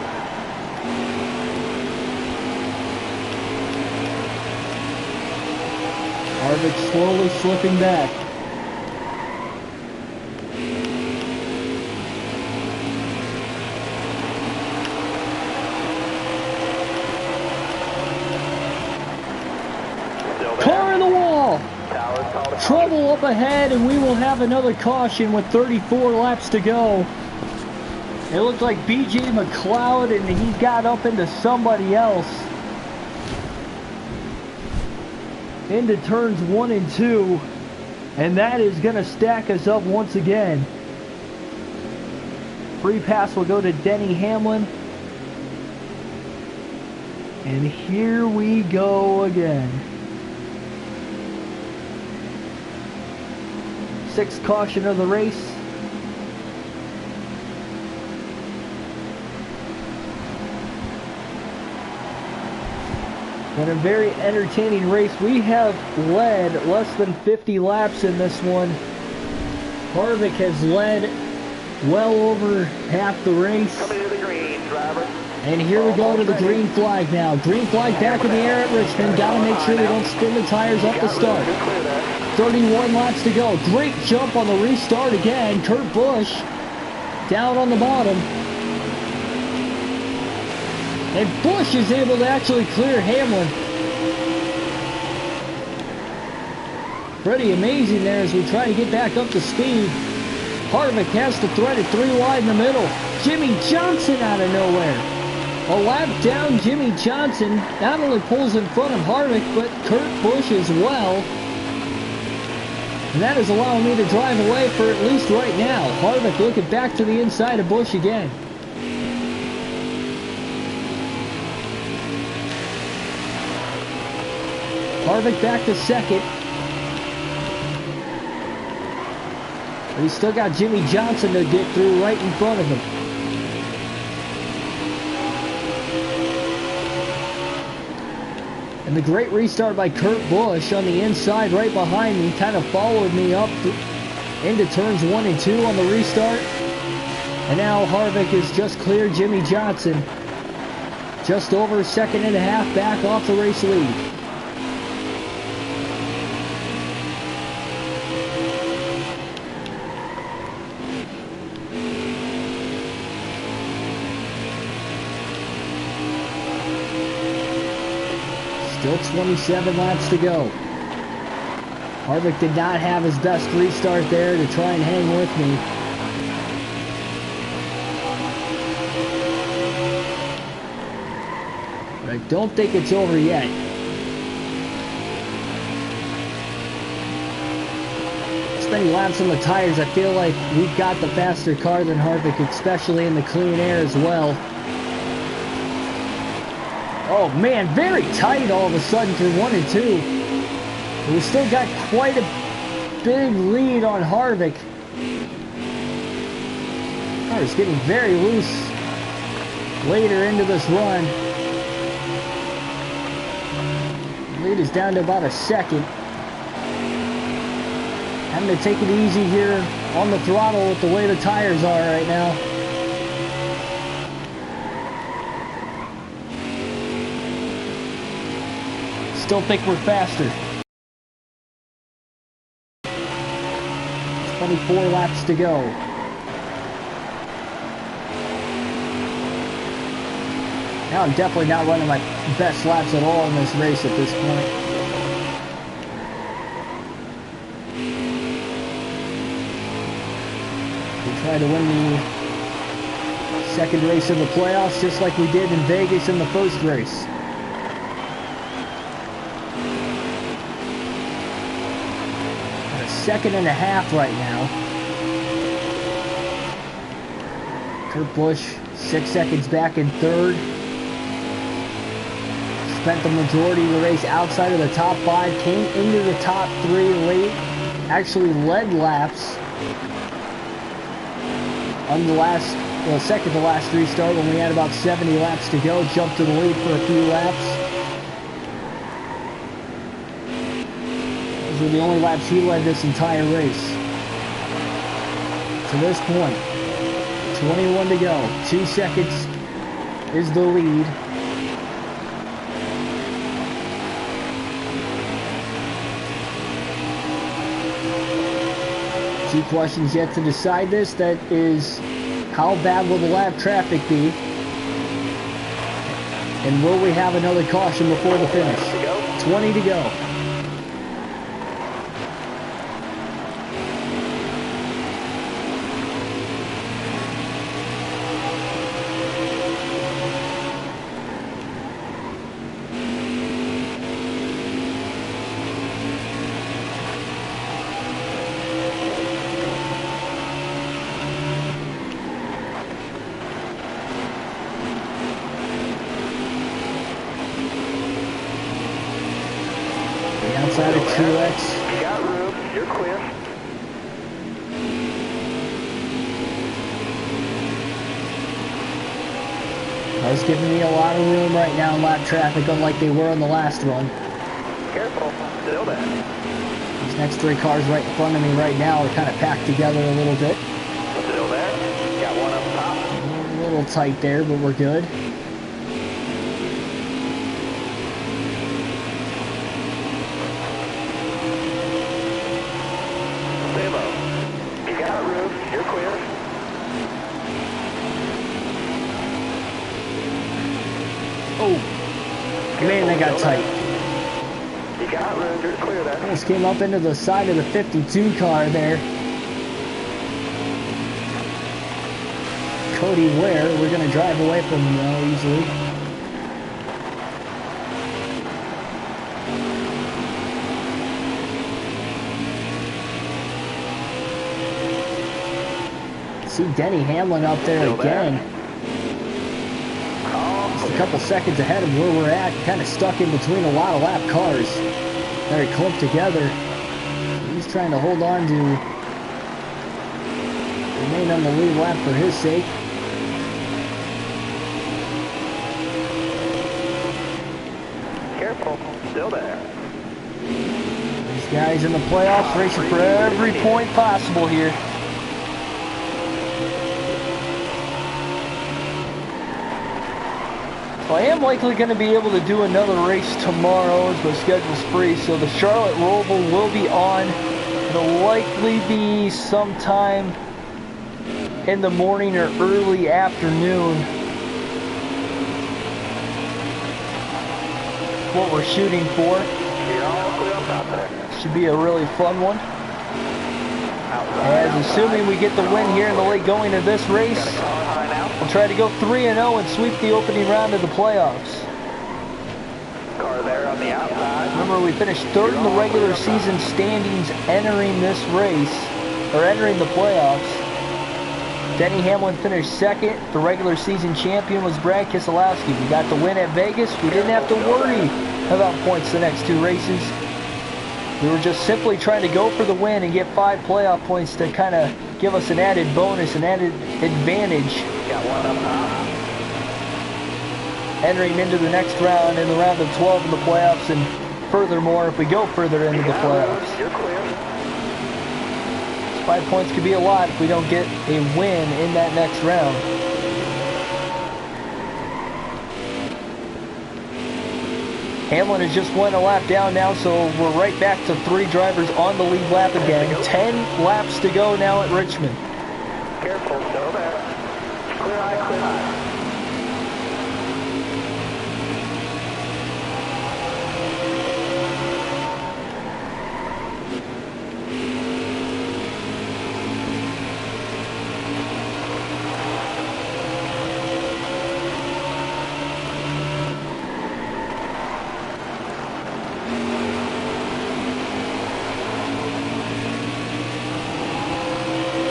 Harvick slowly slipping back. Still there. Car in the wall! Tower's called a Trouble up ahead, and we will have another caution with 34 laps to go. It looks like BJ McLeod, and he got up into somebody else. Into turns 1 and 2. And that is going to stack us up once again. Free pass will go to Denny Hamlin. And here we go again. 6th caution of the race. And a very entertaining race. We have led less than 50 laps in this one. Harvick has led well over half the race. Coming to the green, driver. And here we go to the green flag now. Green flag back in the air at Richmond. Got to make sure we don't spin the tires off the start. Good clear there. 31 laps to go. Great jump on the restart again. Kurt Busch down on the bottom. And Busch is able to actually clear Hamlin. Pretty amazing there as we try to get back up to speed. Harvick has to thread it 3 wide in the middle. Jimmy Johnson out of nowhere. A lap down, Jimmy Johnson not only pulls in front of Harvick, but Kurt Busch as well. And that is allowing me to drive away for at least right now. Harvick looking back to the inside of Busch again. Harvick back to second. But he's still got Jimmy Johnson to get through right in front of him. And the great restart by Kurt Busch on the inside right behind me kind of followed me up into turns 1 and 2 on the restart. And now Harvick has just cleared Jimmy Johnson. Just over a second and a half back off the race lead. Still 27 laps to go. Harvick did not have his best restart there to try and hang with me. But I don't think it's over yet. Spending laps on the tires, I feel like we've got the faster car than Harvick, especially in the clean air as well. Oh man, very tight all of a sudden through 1 and 2. We still got quite a big lead on Harvick. Car's getting very loose later into this run. Lead is down to about a second. Having to take it easy here on the throttle with the way the tires are right now. Still think we're faster. 24 laps to go. Now I'm definitely not running my best laps at all in this race at this point. We try to win the second race of the playoffs just like we did in Vegas in the first race. Second and a half right now. Kurt Busch 6 seconds back in third. Spent the majority of the race outside of the top 5. Came into the top 3 late. Actually led laps on the last, well, second to last restart when we had about 70 laps to go. Jumped to the lead for a few laps. Those were the only laps he led this entire race. To this point, 21 to go. 2 seconds is the lead. Two questions yet to decide this. That is, how bad will the lap traffic be? And will we have another caution before the finish? 20 to go. Outside of Truex. You got room. You're clear. Car's giving me a lot of room right now in lap traffic, unlike they were on the last run. Careful. Still there. These next 3 cars right in front of me right now are kind of packed together a little bit. Still there. Got one up top. A little tight there, but we're good. man, they got tight. You got room. You're clear there. Almost came up into the side of the 52 car there. Cody Ware, we're going to drive away from him now easily. See Denny Hamlin up there again. Just a couple seconds ahead of where we're at, kind of stuck in between a lot of lap cars. Very clumped together. He's trying to hold on to remain on the lead lap for his sake. Careful. Still there. These guys in the playoffs racing for every point possible here. So I am likely going to be able to do another race tomorrow as my schedule's free. So the Charlotte Roval will be on. It'll likely be sometime in the morning or early afternoon. What we're shooting for. Should be a really fun one. As assuming we get the win here in the late going of this race, we'll try to go 3-0 and sweep the opening round of the playoffs. Car there on the outside. Remember, we finished third in the regular season standings entering this race, or entering the playoffs. Denny Hamlin finished second. The regular season champion was Brad Keselowski. We got the win at Vegas. We didn't have to worry about points the next two races. We were just simply trying to go for the win and get 5 playoff points to kind of give us an added bonus, an added advantage. Got one up top. Entering into the next round, in the round of 12 in the playoffs, and furthermore, if we go further into the playoffs. You're clear. 5 points could be a lot if we don't get a win in that next round. Hamlin has just won a lap down now, so we're right back to 3 drivers on the lead lap again. 10 laps to go now at Richmond. Careful, still there. Clear high, clear high.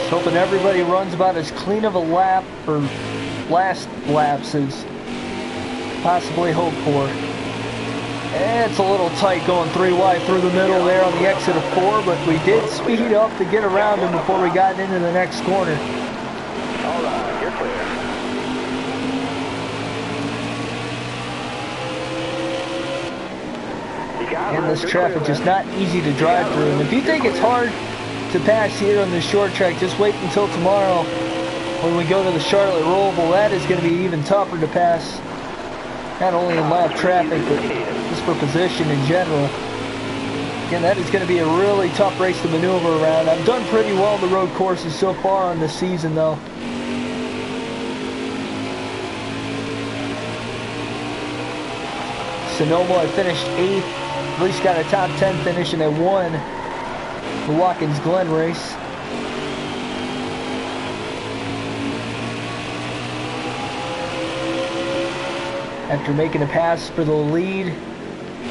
Hoping everybody runs about as clean of a lap or last laps as possibly hoped for. It's a little tight going 3 wide through the middle there on the exit of 4, but we did speed up to get around him before we got into the next corner. All right, you're clear. And this traffic is not easy to drive through. And if you think it's hard to pass here on the short track, just wait until tomorrow when we go to the Charlotte Roval. That is going to be even tougher to pass, not only in lap traffic, but just for position in general. Again, that is going to be a really tough race to maneuver around. I've done pretty well on the road courses so far on this season, though. Sonoma, I finished 8th, at least got a top 10 finish, and I won the Watkins Glen race. After making a pass for the lead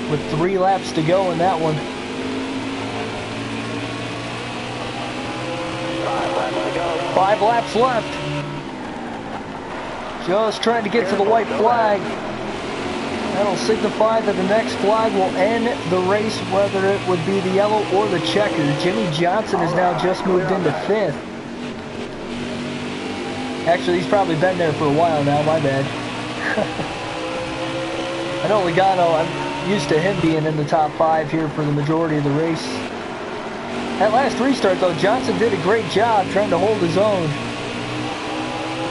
with 3 laps to go in that one. 5 laps left. Just trying to get to the white flag. That'll signify that the next flag will end the race, whether it would be the yellow or the checker. Jimmy Johnson has now just moved into 5th. Actually, he's probably been there for a while now, my bad. I know Logano, I'm used to him being in the top 5 here for the majority of the race. That last restart, though, Johnson did a great job trying to hold his own.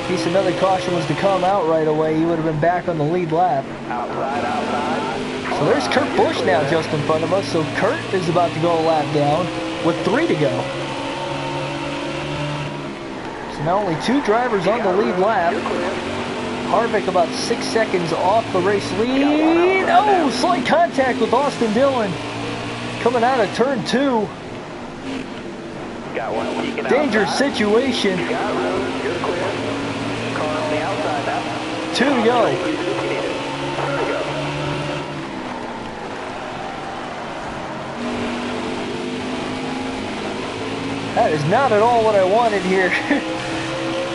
In case another caution was to come out right away, he would have been back on the lead lap. Outside, outside. So there's Kurt Busch now just in front of us. So Kurt is about to go a lap down with 3 to go. So now only 2 drivers on the lead lap. Harvick about 6 seconds off the race lead. Oh, slight contact with Austin Dillon. Coming out of turn 2. Got one peeking Dangerous outside. situation. You got room. You're clear. Car on the outside now. 2 to go. There you go. That is not at all what I wanted here.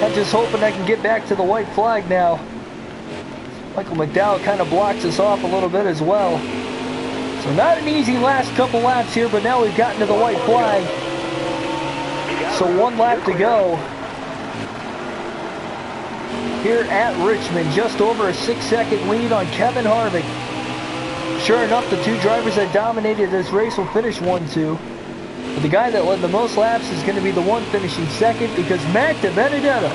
I'm just hoping I can get back to the white flag now. Michael McDowell kind of blocks us off a little bit as well. So not an easy last couple laps here, but now we've gotten to the white flag. So 1 lap to go. Here at Richmond, just over a 6-second lead on Kevin Harvick. Sure enough, the 2 drivers that dominated this race will finish 1-2. But the guy that led the most laps is going to be the one finishing second, because Matt DiBenedetto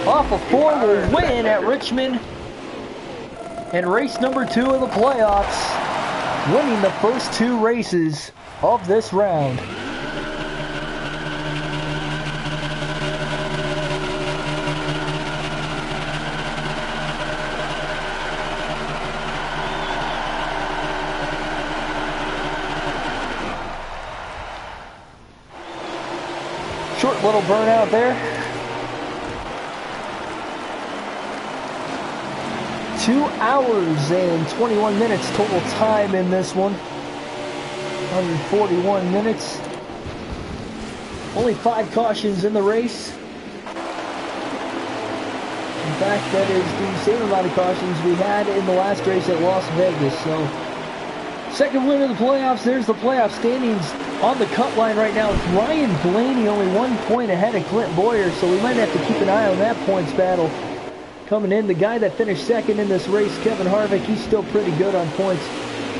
off of 4 will win at Richmond. And race number 2 of the playoffs, winning the first 2 races of this round. Short little burnout there. 2 hours and 21 minutes total time in this one. 141 minutes. Only 5 cautions in the race. In fact, that is the same amount of cautions we had in the last race at Las Vegas. So, second win of the playoffs. There's the playoff standings on the cut line right now. It's Ryan Blaney only 1 point ahead of Clint Boyer, so we might have to keep an eye on that points battle. Coming in, the guy that finished second in this race, Kevin Harvick, he's still pretty good on points.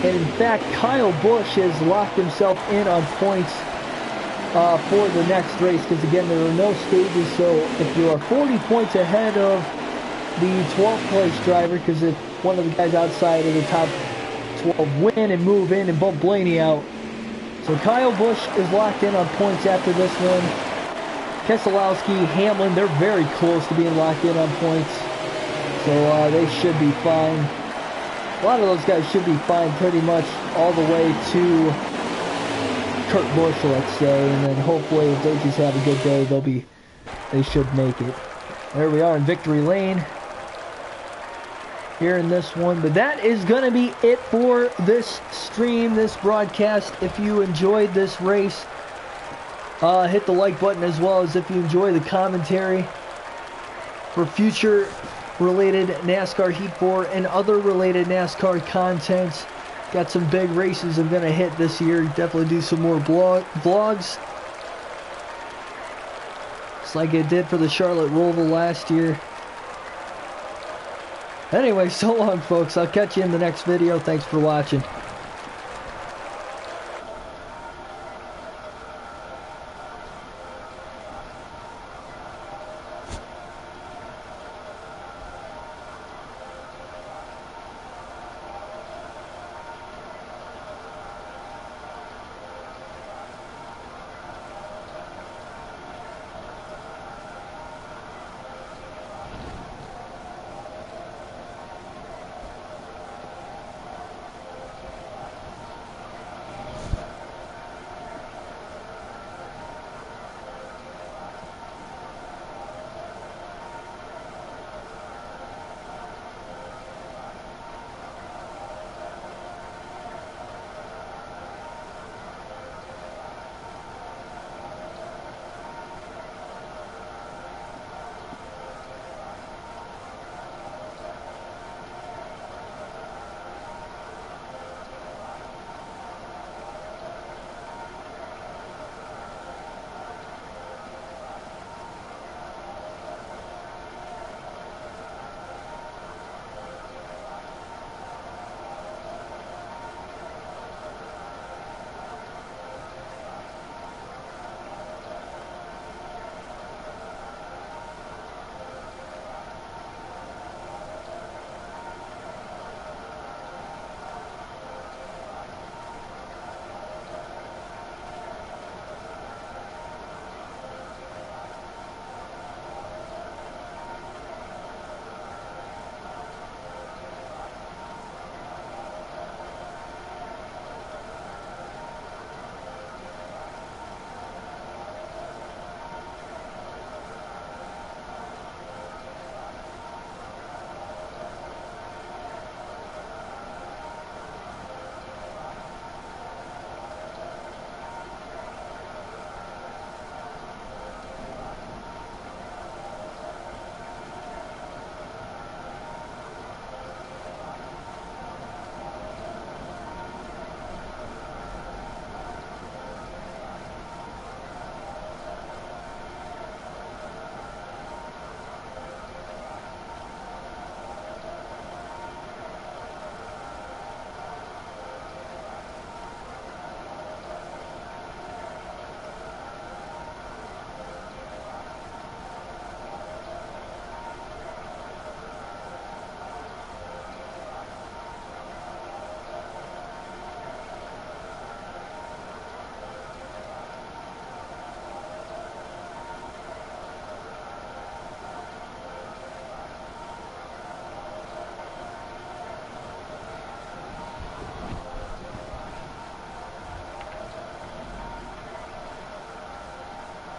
And in fact, Kyle Busch has locked himself in on points for the next race, because again, there are no stages. So if you are 40 points ahead of the 12th place driver, because if one of the guys outside of the top 12 win and move in and bump Blaney out. So Kyle Busch is locked in on points after this one. Keselowski, Hamlin, they're very close to being locked in on points. So they should be fine. A lot of those guys should be fine pretty much all the way to Kurt Busch, let's say. And then hopefully if they just have a good day, they should make it. There we are in victory lane here in this one. But that is going to be it for this stream, this broadcast. If you enjoyed this race, hit the like button, as well as if you enjoy the commentary for future related NASCAR Heat 4 and other related NASCAR content. Got some big races I'm going to hit this year. Definitely do some more vlogs. Just like I did for the Charlotte Roval last year. Anyway, so long folks. I'll catch you in the next video. Thanks for watching.